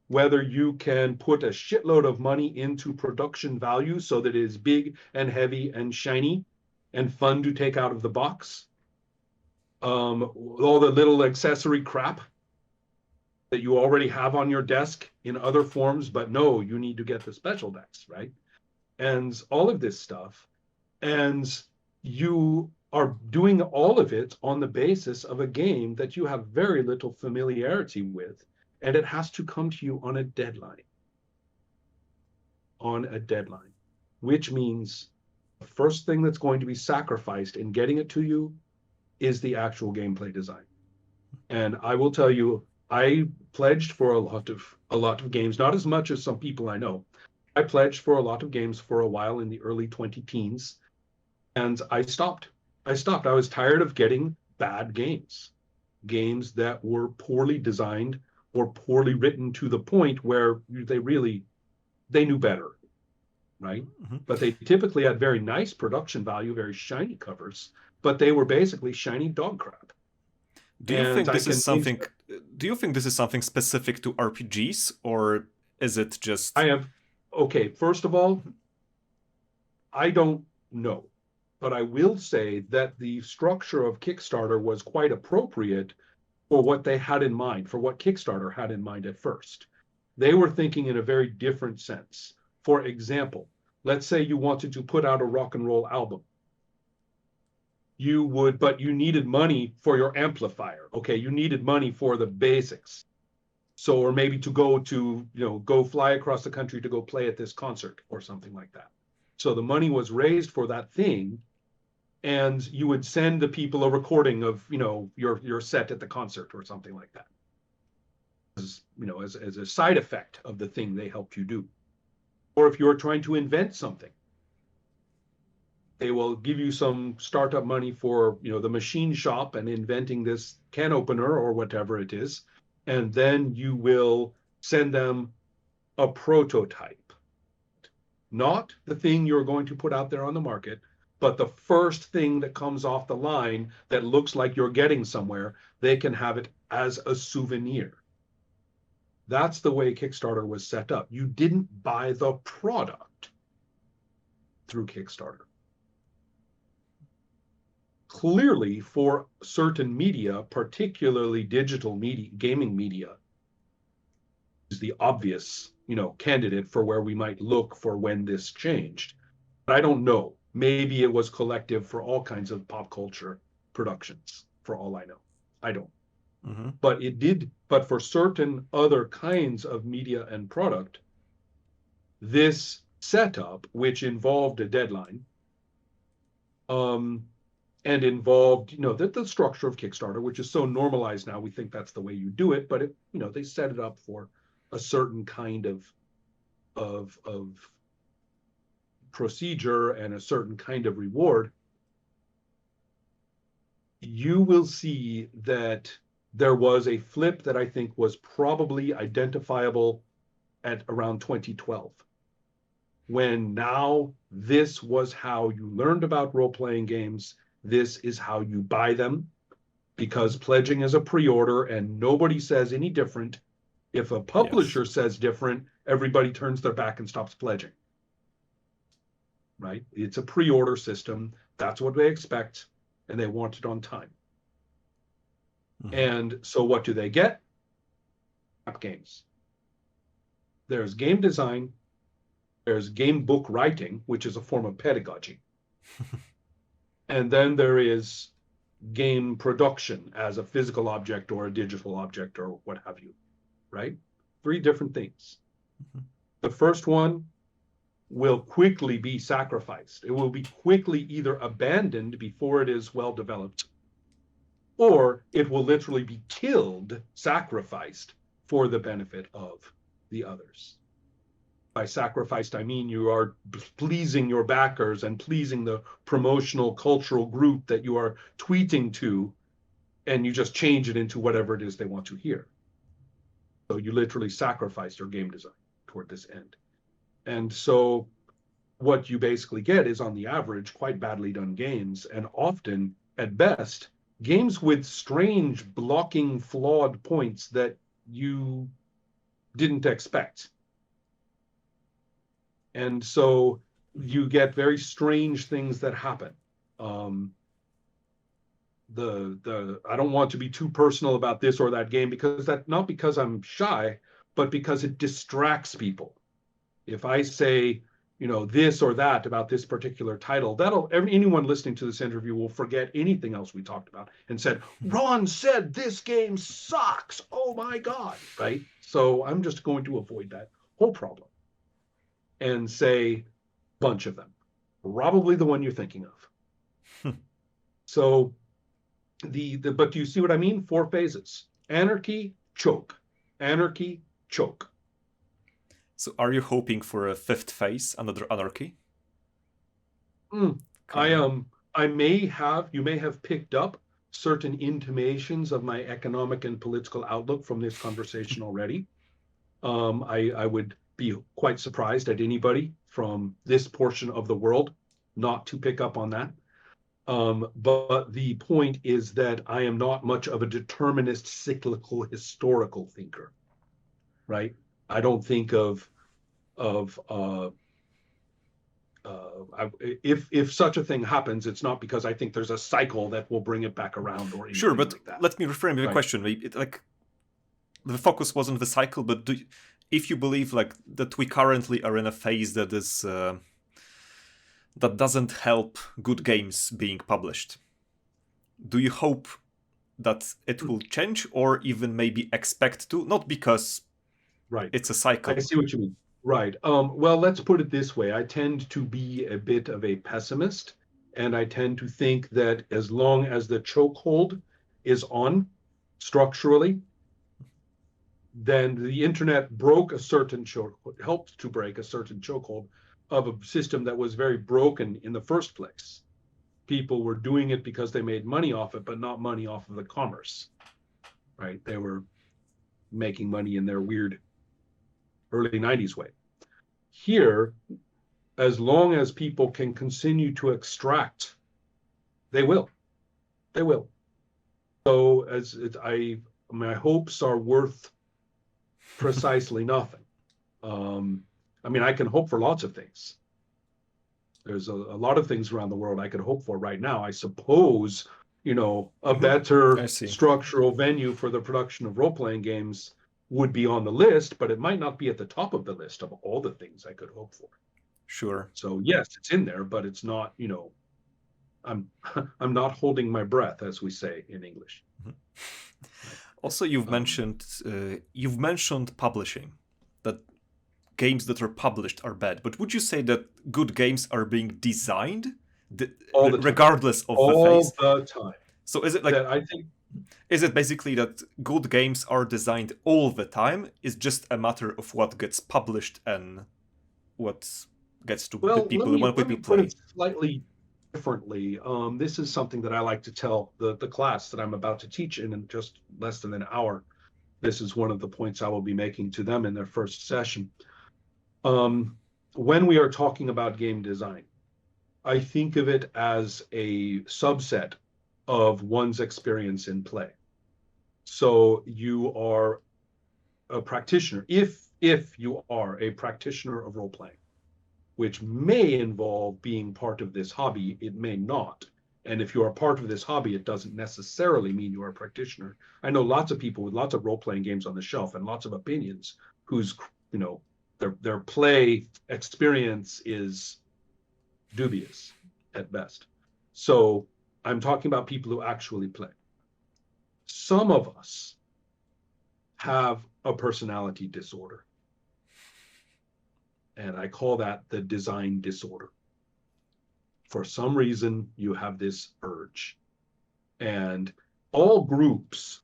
whether you can put a shitload of money into production value so that it is big and heavy and shiny and fun to take out of the box. All the little accessory crap that you already have on your desk in other forms, but no, you need to get the special decks, right? And all of this stuff. And you are doing all of it on the basis of a game that you have very little familiarity with, and it has to come to you on a deadline. Which means the first thing that's going to be sacrificed in getting it to you is the actual gameplay design. And I will tell you, I pledged for a lot of games, not as much as some people I know. I pledged for a lot of games for a while in the early 2010s. And I stopped. I was tired of getting bad games that were poorly designed or poorly written to the point where they knew better, right? But they typically had very nice production value, very shiny covers, but they were basically shiny dog crap. Do you think this is something specific to RPGs, or is it just... First of all, I don't know. But I will say that the structure of Kickstarter was quite appropriate for what they had in mind, for what Kickstarter had in mind at first. They were thinking in a very different sense. For example, let's say you wanted to put out a rock and roll album. But you needed money for your amplifier. Okay, you needed money for the basics. So, or maybe to go fly across the country to go play at this concert or something like that. So the money was raised for that thing, and you would send the people a recording of, your set at the concert or something like that. As a side effect of the thing they helped you do. Or if you're trying to invent something. They will give you some startup money for, the machine shop and inventing this can opener or whatever it is. And then you will send them a prototype, not the thing you're going to put out there on the market, but the first thing that comes off the line that looks like you're getting somewhere. They can have it as a souvenir. That's the way Kickstarter was set up. You didn't buy the product through Kickstarter. Clearly, for certain media, particularly digital media, gaming media, is the obvious, candidate for where we might look for when this changed. But I don't know. Maybe it was collective for all kinds of pop culture productions, for all I know. I don't. Mm-hmm. But it did. But for certain other kinds of media and product, this setup, which involved a deadline, and involved, the structure of Kickstarter, which is so normalized now, we think that's the way you do it. But they set it up for a certain kind of procedure and a certain kind of reward. You will see that there was a flip that I think was probably identifiable at around 2012, when now this was how you learned about role-playing games. This is how you buy them, because pledging is a pre-order and nobody says any different. If a publisher says different, everybody turns their back and stops pledging. Right? It's a pre-order system. That's what they expect, and they want it on time. Mm-hmm. And so what do they get? App games. There's game design. There's game book writing, which is a form of pedagogy. And then there is game production as a physical object or a digital object or what have you, right? 3 different things. Mm-hmm. The first one will quickly be sacrificed. It will be quickly either abandoned before it is well developed, or it will literally be killed, sacrificed for the benefit of the others. By sacrificed, I mean you are pleasing your backers and pleasing the promotional cultural group that you are tweeting to, and you just change it into whatever it is they want to hear. So you literally sacrifice your game design toward this end. And so what you basically get is, on the average, quite badly done games, and often, at best, games with strange blocking, flawed points that you didn't expect. And so you get very strange things that happen. I don't want to be too personal about this or that game, because not because I'm shy, but because it distracts people. If I say, this or that about this particular title, anyone listening to this interview will forget anything else we talked about and said, Ron said this game sucks. Oh my God, right? So I'm just going to avoid that whole problem and say a bunch of them, probably the one you're thinking of. So but do you see what I mean? 4 phases: anarchy, choke, anarchy, choke. So are you hoping for a 5th phase, another anarchy? I may have, you may have picked up certain intimations of my economic and political outlook from this conversation already. I would be quite surprised at anybody from this portion of the world not to pick up on that. But the point is that I am not much of a determinist, cyclical, historical thinker, right? I don't think if such a thing happens, it's not because I think there's a cycle that will bring it back around or anything. Sure, but like that. Let me reframe the question. The focus wasn't the cycle, but if you believe that we currently are in a phase that is that doesn't help good games being published, do you hope that it will change, or even maybe expect to? Not because it's a cycle. I see what you mean. Right. Well, let's put it this way. I tend to be a bit of a pessimist, and I tend to think that as long as the chokehold is on structurally, then the internet broke a certain chokehold, helped to break a certain chokehold of a system that was very broken in the first place. People were doing it because they made money off it, but not money off of the commerce, right? They were making money in their weird early 90s way. Here, as long as people can continue to extract, they will. They will. So my hopes are worth precisely nothing. I mean, I can hope for lots of things. There's a lot of things around the world I could hope for right now. I suppose, a better structural venue for the production of role-playing games would be on the list, but it might not be at the top of the list of all the things I could hope for. Sure. So yes, it's in there, but it's not, I'm I'm not holding my breath, as we say in English. Also, you've mentioned publishing, that games that are published are bad. But would you say that good games are being designed all the time, regardless of the phase? All the time. So is it like, I think, is it basically that good games are designed all the time? It's just a matter of what gets published and what gets to the people who want to play? Put it slightly differently. This is something that I like to tell the class that I'm about to teach in just less than an hour. This is one of the points I will be making to them in their first session. When we are talking about game design, I think of it as a subset of one's experience in play. So you are a practitioner, if you are a practitioner of role-playing, which may involve being part of this hobby, it may not. And if you are part of this hobby, it doesn't necessarily mean you are a practitioner. I know lots of people with lots of role-playing games on the shelf and lots of opinions whose, their play experience is dubious at best. So I'm talking about people who actually play. Some of us have a personality disorder. And I call that the design disorder. For some reason, you have this urge. And all groups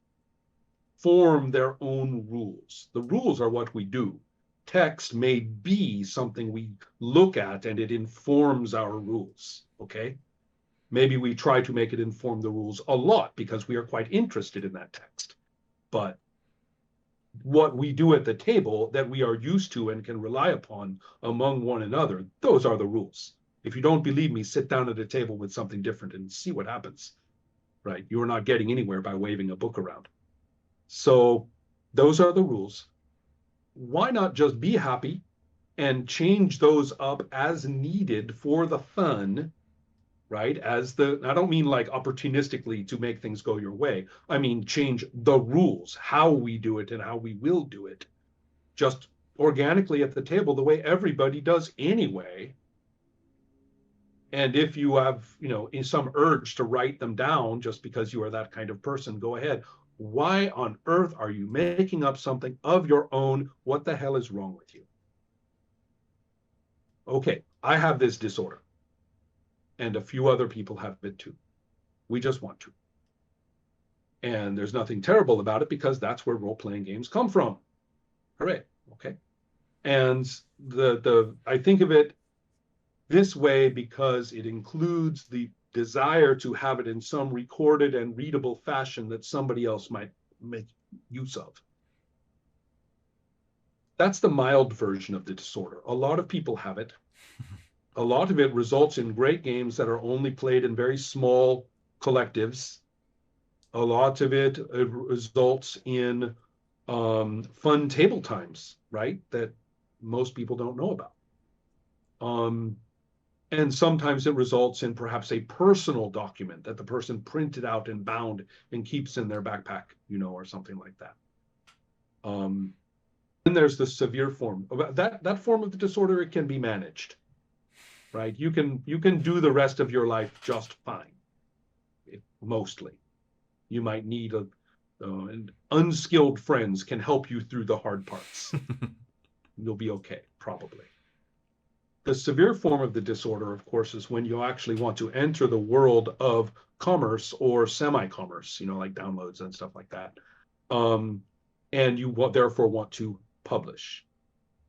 form their own rules. The rules are what we do. Text may be something we look at and it informs our rules, okay? Maybe we try to make it inform the rules a lot because we are quite interested in that text. But what we do at the table that we are used to and can rely upon among one another, those are the rules. If you don't believe me, sit down at a table with something different and see what happens, right? You're not getting anywhere by waving a book around. So those are the rules. Why not just be happy and change those up as needed for the fun, right? I don't mean like opportunistically to make things go your way. I mean, change the rules, how we do it and how we will do it, just organically at the table, the way everybody does anyway. And if you have, some urge to write them down just because you are that kind of person, go ahead. Why on earth are you making up something of your own? What the hell is wrong with you? Okay, I have this disorder. And a few other people have it too. We just want to. And there's nothing terrible about it because that's where role-playing games come from. Hooray, okay. And I think of it this way because it includes the desire to have it in some recorded and readable fashion that somebody else might make use of. That's the mild version of the disorder. A lot of people have it. A lot of it results in great games that are only played in very small collectives. A lot of it results in fun table times, right? That most people don't know about. And sometimes it results in perhaps a personal document that the person printed out and bound and keeps in their backpack, or something like that. Then there's the severe form. That form of the disorder, it can be managed, right? You can do the rest of your life just fine, mostly. You might need and unskilled friends can help you through the hard parts. You'll be okay, probably. The severe form of the disorder, of course, is when you actually want to enter the world of commerce or semi-commerce, like downloads and stuff like that. And you therefore want to publish.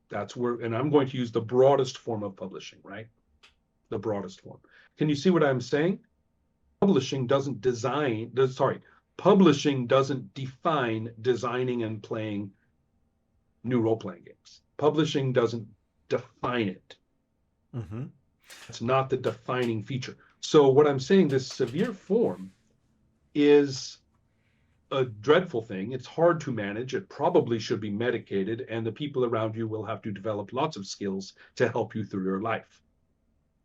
That's where, and I'm going to use the broadest form of publishing, right? The broadest form. Can you see what I'm saying? Publishing doesn't publishing doesn't define designing and playing new role-playing games. Publishing doesn't define it. Mm-hmm. It's not the defining feature. So what I'm saying, this severe form is a dreadful thing. It's hard to manage. It probably should be medicated, and the people around you will have to develop lots of skills to help you through your life.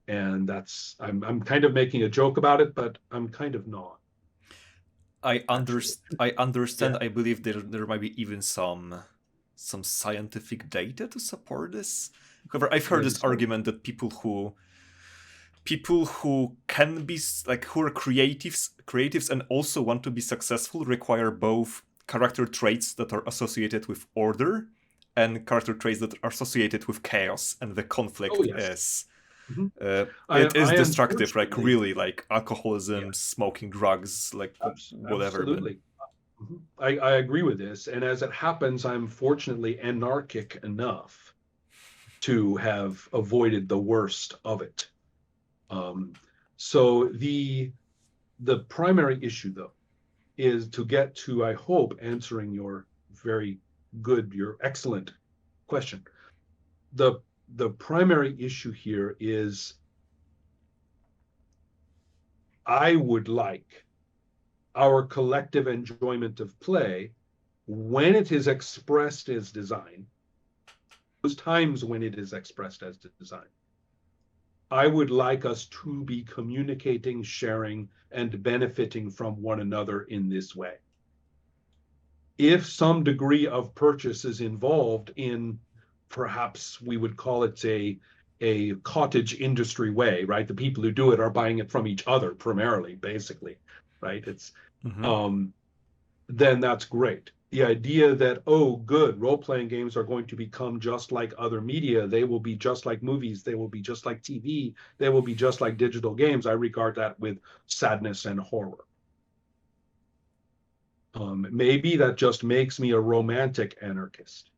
And that's, I'm kind of making a joke about it, but I'm kind of not. I understand. Yeah. I believe there might be even some scientific data to support this. However, I've heard this argument that people who can be like, who are creatives and also want to be successful, require both character traits that are associated with order and character traits that are associated with chaos, and the conflict is it is destructive, like really, like alcoholism, smoking drugs, like whatever. Absolutely. I agree with this, and as it happens, I'm fortunately anarchic enough to have avoided the worst of it. So the primary issue, though, is to get to, I hope, answering your excellent question. The primary issue here is, I would like our collective enjoyment of play, when it is expressed as design, those times when it is expressed as design, I would like us to be communicating, sharing, and benefiting from one another in this way. If some degree of purchase is involved in, perhaps we would call it a cottage industry way, right? The people who do it are buying it from each other primarily, basically, right? It's then that's great. The idea that, oh, good, role-playing games are going to become just like other media. They will be just like movies. They will be just like TV. They will be just like digital games. I regard that with sadness and horror. Maybe that just makes me a romantic anarchist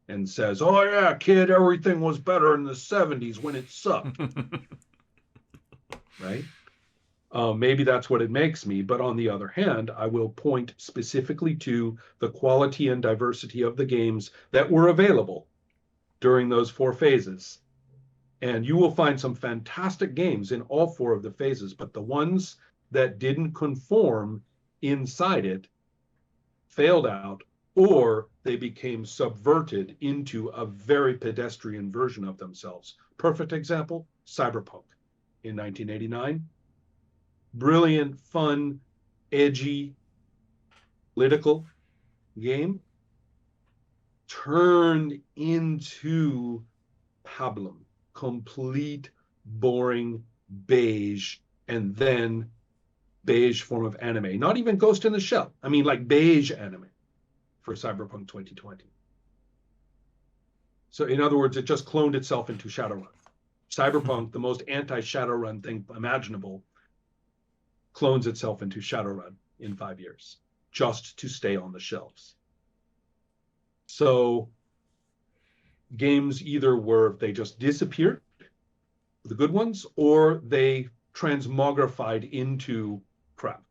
and says, oh, yeah, kid, everything was better in the 70s when it sucked. Right? Maybe that's what it makes me. But on the other hand, I will point specifically to the quality and diversity of the games that were available during those 4 phases. And you will find some fantastic games in all 4 of the phases, but the ones that didn't conform inside it failed out, or they became subverted into a very pedestrian version of themselves. Perfect example, Cyberpunk in 1989. Brilliant, fun, edgy, political game turned into pablum, complete, boring, beige, and then beige form of anime. Not even Ghost in the Shell. I mean, like beige anime for Cyberpunk 2020. So in other words, it just cloned itself into Shadowrun. Cyberpunk, the most anti-Shadowrun thing imaginable, clones itself into Shadowrun in 5 years, just to stay on the shelves. So games either they just disappeared, the good ones, or they transmogrified into crap.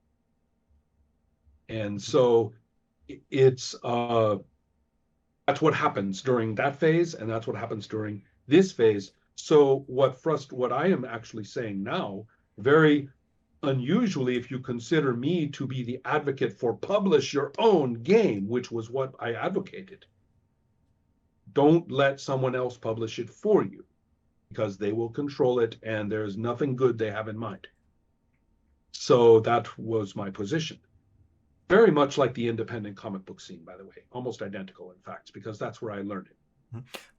And so it's that's what happens during that phase, and that's what happens during this phase. So what I am actually saying now, very unusually, if you consider me to be the advocate for publish your own game, which was what I advocated. Don't let someone else publish it for you, because they will control it, and there's nothing good they have in mind. So that was my position. Very much like the independent comic book scene, by the way. Almost identical, in fact, because that's where I learned it.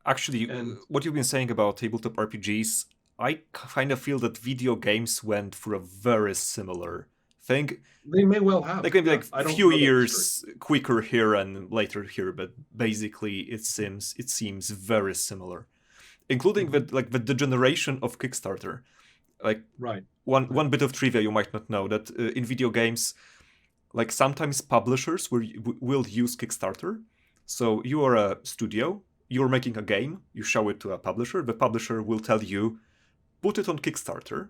Actually, what you've been saying about tabletop RPGs, I kind of feel that video games went through a very similar thing. They may well have. Like maybe like a few years quicker here and later here, but basically it seems very similar, including the degeneration of Kickstarter. Like one bit of trivia you might not know, that in video games, like sometimes publishers will use Kickstarter. So you are a studio you're making a game, you show it to a publisher, the publisher will tell you, put it on Kickstarter,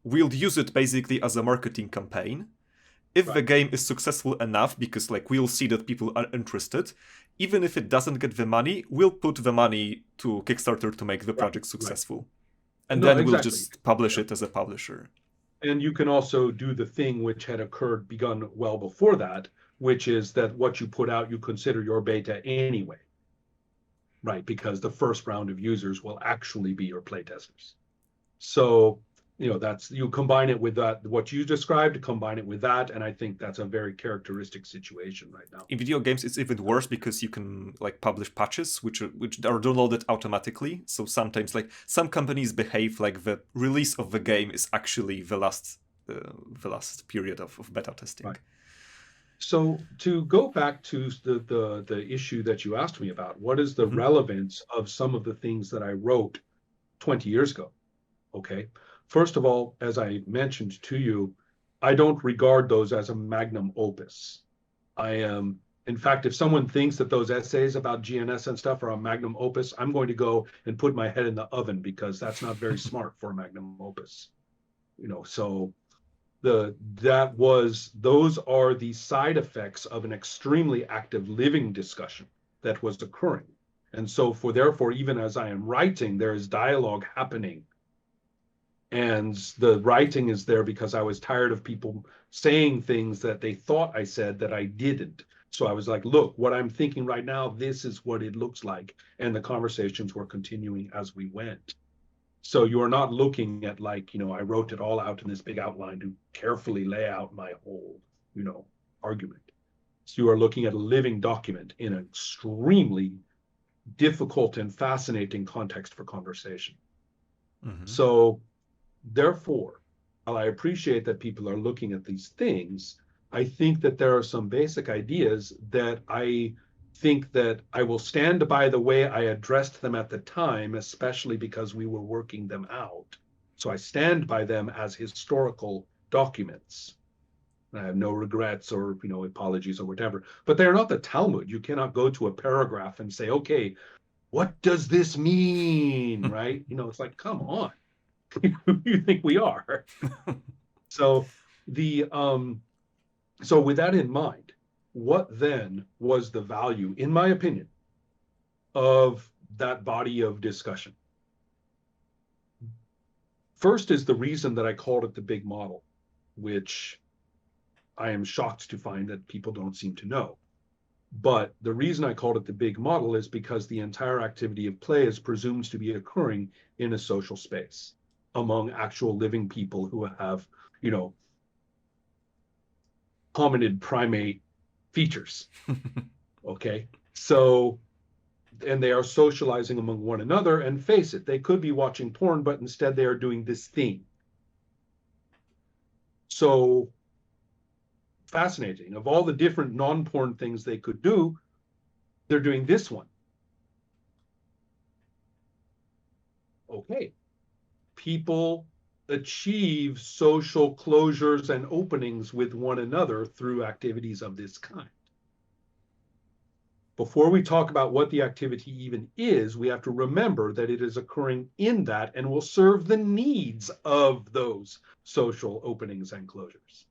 we'll use it basically as a marketing campaign. If the game is successful enough, because like we'll see that people are interested, even if it doesn't get the money, we'll put the money to Kickstarter to make the project successful. And then we'll just publish it as a publisher. And you can also do the thing which had begun well before that, which is that what you put out, you consider your beta anyway, right? Because the first round of users will actually be your playtesters. So, you combine it with that, what you described, combine it with that, and I think that's a very characteristic situation right now. In video games, it's even worse because you can like publish patches, which are downloaded automatically. So sometimes, like some companies behave like the release of the game is actually the last period of beta testing. Right. So to go back to the issue that you asked me about, what is the relevance of some of the things that I wrote 20 years ago? Okay. First of all, as I mentioned to you, I don't regard those as a magnum opus. In fact, if someone thinks that those essays about GNS and stuff are a magnum opus, I'm going to go and put my head in the oven, because that's not very smart for a magnum opus. So those are the side effects of an extremely active living discussion that was occurring. And so therefore, even as I am writing, there is dialogue happening. And the writing is there because I was tired of people saying things that they thought I said that I didn't. So I was like, look, what I'm thinking right now, this is what it looks like. And the conversations were continuing as we went. So you are not looking at like, I wrote it all out in this big outline to carefully lay out my whole, argument. So you are looking at a living document in an extremely difficult and fascinating context for conversation. So therefore, while I appreciate that people are looking at these things, I think that there are some basic ideas that I think that I will stand by the way I addressed them at the time, especially because we were working them out. So I stand by them as historical documents. I have no regrets or, apologies or whatever, but they're not the Talmud. You cannot go to a paragraph and say, okay, what does this mean? Right? It's like, come on. Who do you think we are? So so with that in mind, what then was the value, in my opinion, of that body of discussion? First is the reason that I called it the big model, which I am shocked to find that people don't seem to know. But the reason I called it the big model is because the entire activity of play is presumed to be occurring in a social space among actual living people who have, hominid primate features. Okay. So, and they are socializing among one another, and face it, they could be watching porn, but instead they are doing this thing. So fascinating. Of all the different non-porn things they could do, they're doing this one. Okay. People achieve social closures and openings with one another through activities of this kind. Before we talk about what the activity even is, we have to remember that it is occurring in that and will serve the needs of those social openings and closures.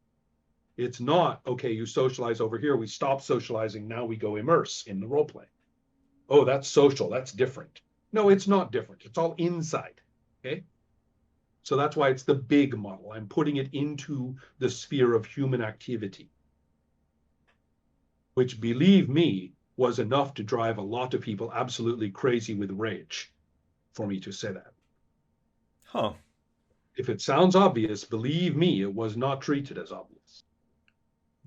It's not, okay, you socialize over here, we stop socializing, now we go immerse in the role play. Oh, that's social, that's different. No, it's not different. It's all inside, okay? So that's why it's the big model. I'm putting it into the sphere of human activity, which, believe me, was enough to drive a lot of people absolutely crazy with rage for me to say that. Huh. If it sounds obvious, believe me, it was not treated as obvious.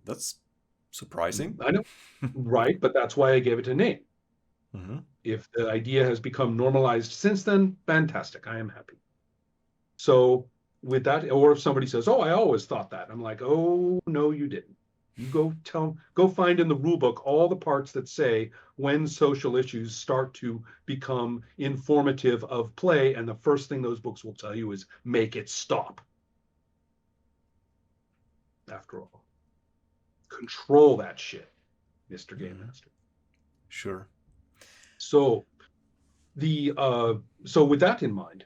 That's surprising. I know, right? But that's why I gave it a name. If the idea has become normalized since then, fantastic. I am happy. So with that, or if somebody says, oh, I always thought that, I'm like, oh, no, you didn't. You go find in the rule book all the parts that say when social issues start to become informative of play, and the first thing those books will tell you is make it stop. After all, control that shit, Mr. Game Master. Sure. So So with that in mind,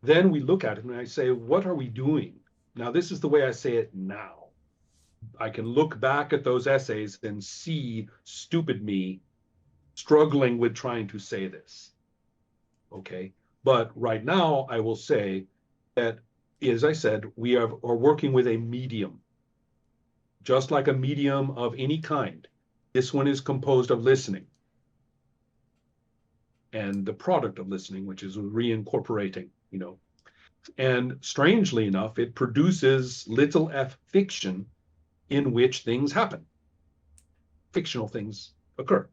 then we look at it and I say, what are we doing? Now, this is the way I say it now. I can look back at those essays and see stupid me struggling with trying to say this. Okay. But right now, I will say that, as I said, we are working with a medium, just like a medium of any kind. This one is composed of listening and the product of listening, which is reincorporating, And strangely enough, it produces little f fiction in which things happen. Fictional things occur.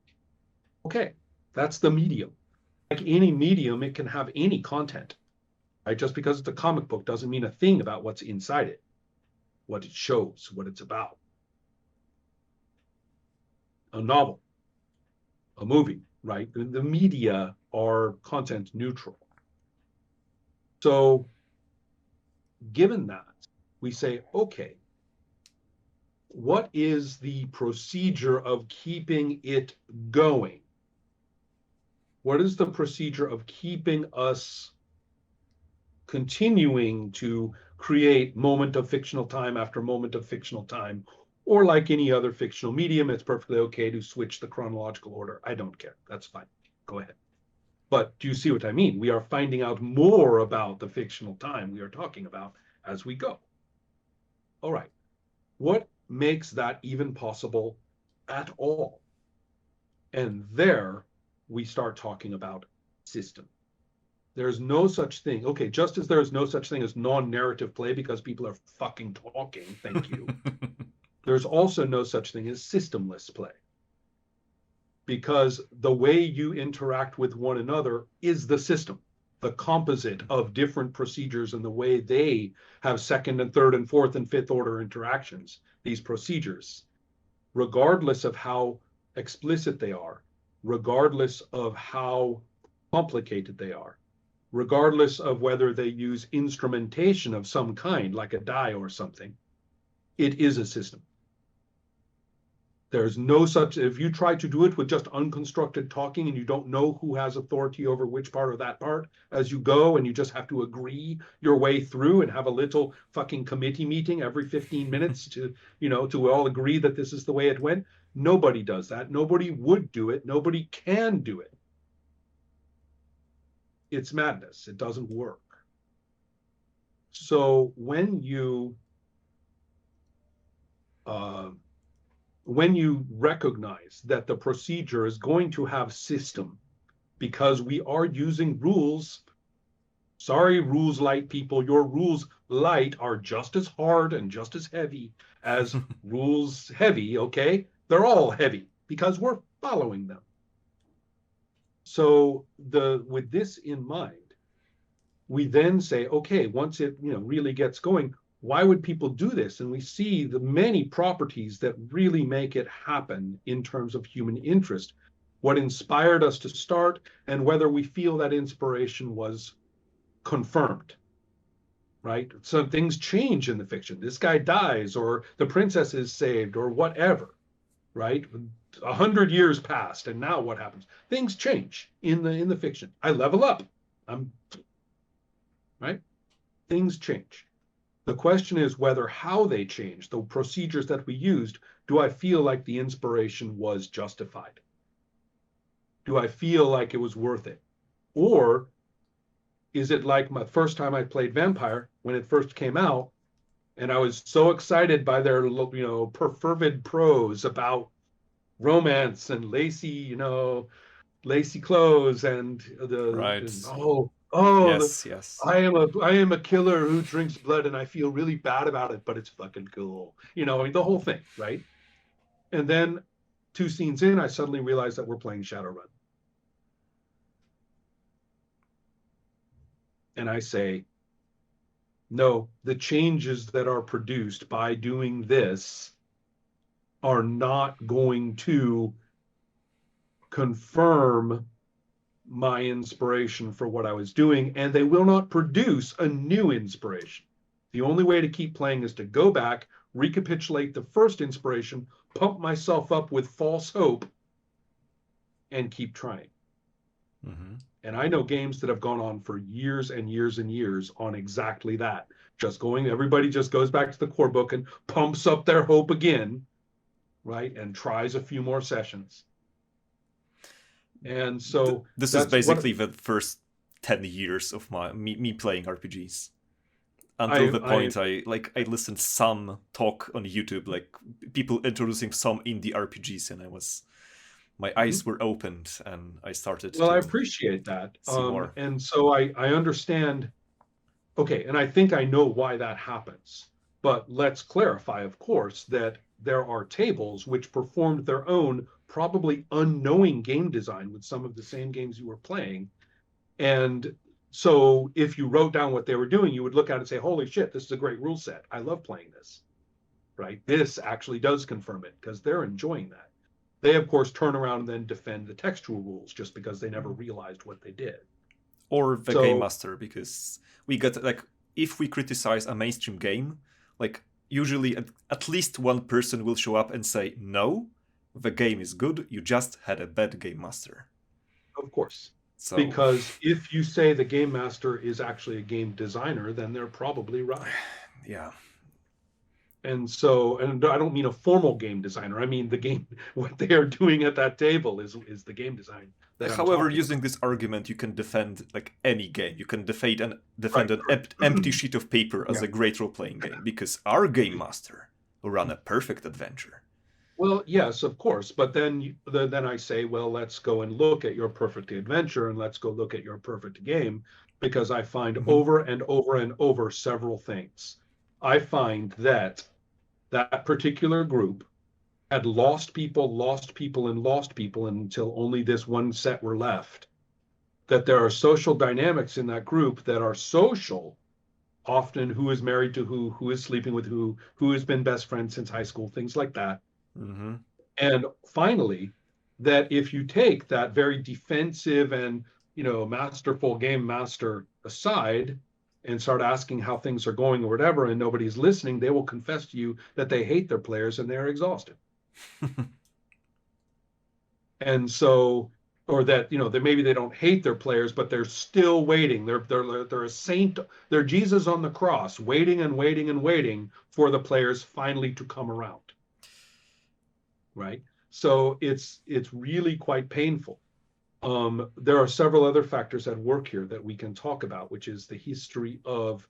Okay, that's the medium. Like any medium, it can have any content, right? Just because it's a comic book doesn't mean a thing about what's inside it, what it shows, what it's about. A novel, a movie, right? The media are content neutral. So given that, we say, okay, what is the procedure of keeping it going? What is the procedure of keeping us continuing to create moment of fictional time after moment of fictional time? Or like any other fictional medium, it's perfectly okay to switch the chronological order. I don't care. That's fine. Go ahead. But do you see what I mean? We are finding out more about the fictional time we are talking about as we go. All right. What makes that even possible at all? And there we start talking about system. There's no such thing. Okay, just as there is no such thing as non-narrative play because people are fucking talking, thank you. There's also no such thing as systemless play. Because the way you interact with one another is the system, the composite of different procedures and the way they have second and third and fourth and fifth order interactions, these procedures, regardless of how explicit they are, regardless of how complicated they are, regardless of whether they use instrumentation of some kind, like a die or something, it is a system. There's no such, if you try to do it with just unconstructed talking and you don't know who has authority over which part or that part as you go, and you just have to agree your way through and have a little fucking committee meeting every 15 minutes to all agree that this is the way it went. Nobody does that. Nobody would do it. Nobody can do it. It's madness. It doesn't work. So when you recognize that the procedure is going to have system because we are using rules. Sorry, rules light people, your rules light are just as hard and just as heavy as rules heavy, okay? They're all heavy because we're following them. So with this in mind, we then say, okay, once it really gets going, why would people do this? And we see the many properties that really make it happen in terms of human interest, what inspired us to start, and whether we feel that inspiration was confirmed, right? So things change in the fiction. This guy dies, or the princess is saved, or whatever, right? 100 years passed, and now what happens? Things change in the fiction. I level up. Right? Things change. The question is whether how they change, the procedures that we used, do I feel like the inspiration was justified? Do I feel like it was worth it? Or is it like my first time I played Vampire when it first came out, and I was so excited by their perfervid prose about romance and lacy clothes and Right. yes. Yes. I am a killer who drinks blood and I feel really bad about it, but it's fucking cool. The whole thing, right? And then 2 scenes in, I suddenly realized that we're playing Shadowrun. And I say, no, the changes that are produced by doing this are not going to confirm my inspiration for what I was doing, and they will not produce a new inspiration. The only way to keep playing is to go back, recapitulate the first inspiration, pump myself up with false hope, and keep trying. Mm-hmm. And I know games that have gone on for years and years and years on exactly that. Everybody just goes back to the core book and pumps up their hope again, right? And tries a few more sessions. And so this is basically the first 10 years of me playing RPGs. Until the point I listened some talk on YouTube, like people introducing some indie RPGs, and my eyes were opened and I started I appreciate that. See more. And so I understand. Okay, and I think I know why that happens. But let's clarify, of course, that there are tables which performed their own probably unknowing game design with some of the same games you were playing. And so if you wrote down what they were doing, you would look at it and say, holy shit, this is a great rule set. I love playing this, right? This actually does confirm it because they're enjoying that. They, of course, turn around and then defend the textual rules just because they never realized what they did. Or the game master, because we get, like, if we criticize a mainstream game, like, usually at least one person will show up and say, no, the game is good, you just had a bad game master. Of course. So, because if you say the game master is actually a game designer, then they're probably right. Yeah. And so, and I don't mean a formal game designer. I mean the game, what they are doing at that table is the game design. However, using this argument, you can defend like any game. You can defend an empty sheet of paper as a great role-playing game, because our game master will run a perfect adventure. Well, yes, of course. But then I say, well, let's go and look at your perfect adventure, and let's go look at your perfect game, because I find over and over and over several things. I find that particular group had lost people until only this one set were left. That there are social dynamics in that group that are social, often who is married to who is sleeping with who has been best friends since high school, things like that. And finally, that if you take that very defensive and masterful game master aside and start asking how things are going or whatever, and nobody's listening, they will confess to you that they hate their players and they're exhausted. And so, or that, that maybe they don't hate their players, but they're still waiting. They're a saint, they're Jesus on the cross, waiting and waiting and waiting for the players finally to come around. Right? So it's really quite painful. There are several other factors at work here that we can talk about, which is the history of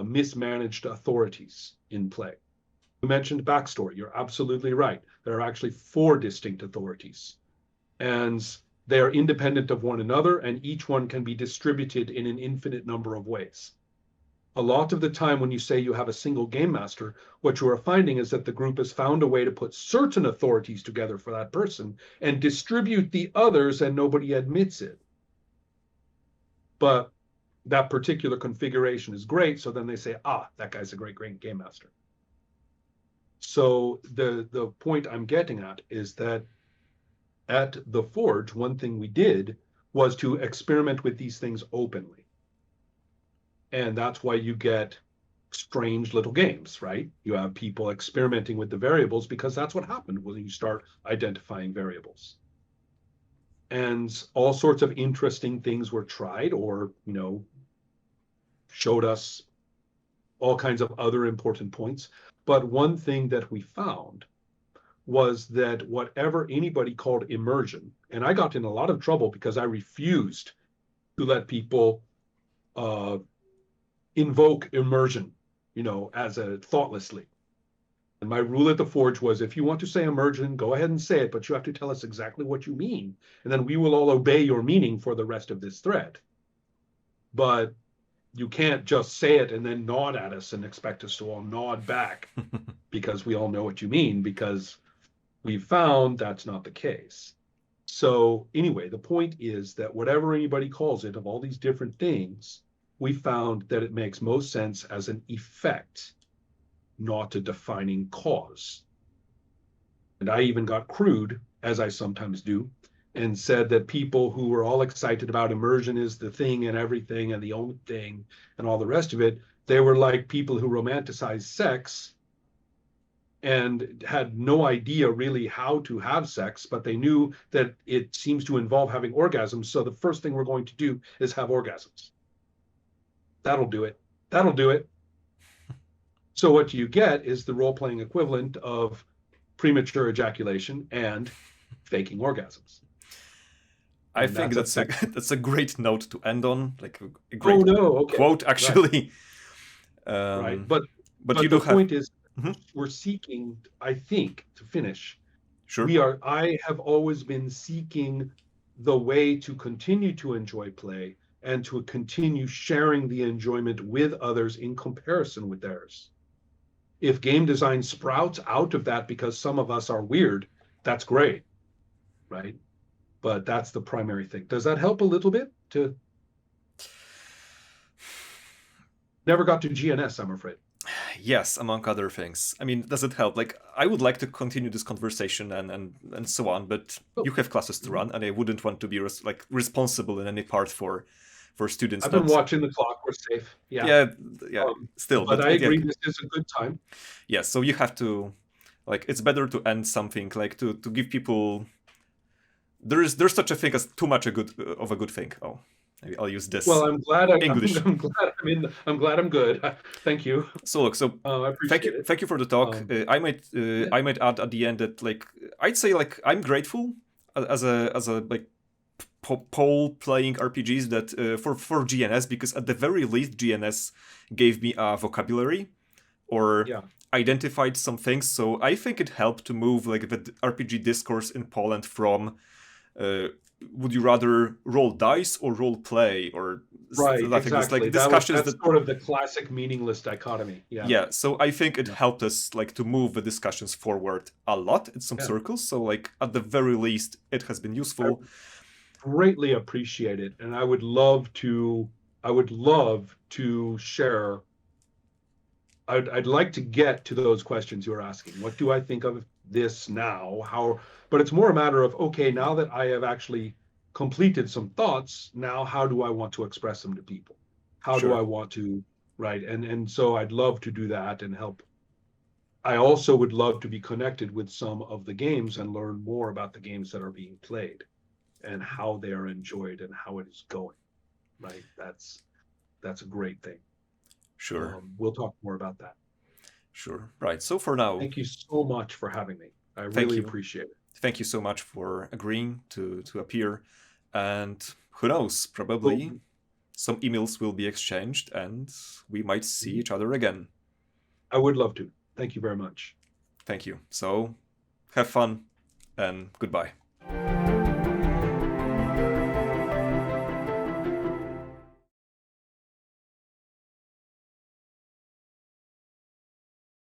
mismanaged authorities in play. You mentioned backstory. You're absolutely right. There are actually 4 distinct authorities, and they are independent of one another, and each one can be distributed in an infinite number of ways. A lot of the time when you say you have a single game master, what you are finding is that the group has found a way to put certain authorities together for that person and distribute the others, and nobody admits it. But that particular configuration is great, so then they say, that guy's a great game master. So the point I'm getting at is that at the Forge, one thing we did was to experiment with these things openly. And that's why you get strange little games, right? You have people experimenting with the variables because that's what happened when you start identifying variables. And all sorts of interesting things were tried, or, showed us all kinds of other important points. But one thing that we found was that whatever anybody called immersion, and I got in a lot of trouble because I refused to let people invoke immersion, as a thoughtlessly. And my rule at the Forge was, if you want to say immersion, go ahead and say it, but you have to tell us exactly what you mean, and then we will all obey your meaning for the rest of this thread. But you can't just say it and then nod at us and expect us to all nod back because we all know what you mean, because we found that's not the case. So anyway, the point is that whatever anybody calls it, of all these different things, we found that it makes most sense as an effect, not a defining cause. And I even got crude, as I sometimes do, and said that people who were all excited about immersion is the thing and everything and the only thing and all the rest of it, they were like people who romanticize sex and had no idea really how to have sex, but they knew that it seems to involve having orgasms. So the first thing we're going to do is have orgasms. That'll do it. That'll do it. So what you get is the role-playing equivalent of premature ejaculation and faking orgasms. I And think that's that's a great note to end on, like a great okay. quote, actually. Right. But you the do have. point is, Mhm. we're seeking, I think, to finish, Sure. I have always been seeking the way to continue to enjoy play and to continue sharing the enjoyment with others in comparison with theirs. If game design sprouts out of that because some of us are weird, that's great, right? But that's the primary thing. Does that help a little bit? To never got to GNS, I'm afraid. Yes, among other things. I mean, does it help? Like, I would like to continue this conversation and so on, but Oh. you have classes to run, and I wouldn't want to be responsible in any part for students. I've been watching the clock. We're safe. Yeah. Still, but I agree. yeah. This is a good time. Yeah, so you have to, like, it's better to end something, like to give people. There's such a thing as too much of a good thing. Oh, maybe I'll use this. Well, I'm glad English. I'm glad I'm in. I'm glad I'm good. Thank you. So look, I appreciate it. Thank you for the talk. I might add at the end that, like, I'd say, like, I'm grateful as a like pole playing RPGs that for GNS, because at the very least GNS gave me a vocabulary or identified some things. So I think it helped to move, like, the RPG discourse in Poland from would you rather roll dice or role play, or exactly. Like discussions that's sort of the classic meaningless dichotomy. Yeah, so I think it helped us, like, to move the discussions forward a lot in some circles. So, like, at the very least, it has been useful. I greatly appreciate it, and I would love to share. I'd like to get to those questions you're asking. What do I think of this now? How? But it's more a matter of, okay, now that I have actually completed some thoughts, now how do I want to express them to people? How do I want to, right? And so I'd love to do that and help. I also would love to be connected with some of the games and learn more about the games that are being played and how they are enjoyed and how it is going, right? That's a great thing. Sure. We'll talk more about that. Sure. Right. So for now, thank you so much for having me. I really appreciate it. Thank you so much for agreeing to appear. And who knows, probably some emails will be exchanged and we might see each other again. I would love to. Thank you very much. Thank you. So have fun and goodbye.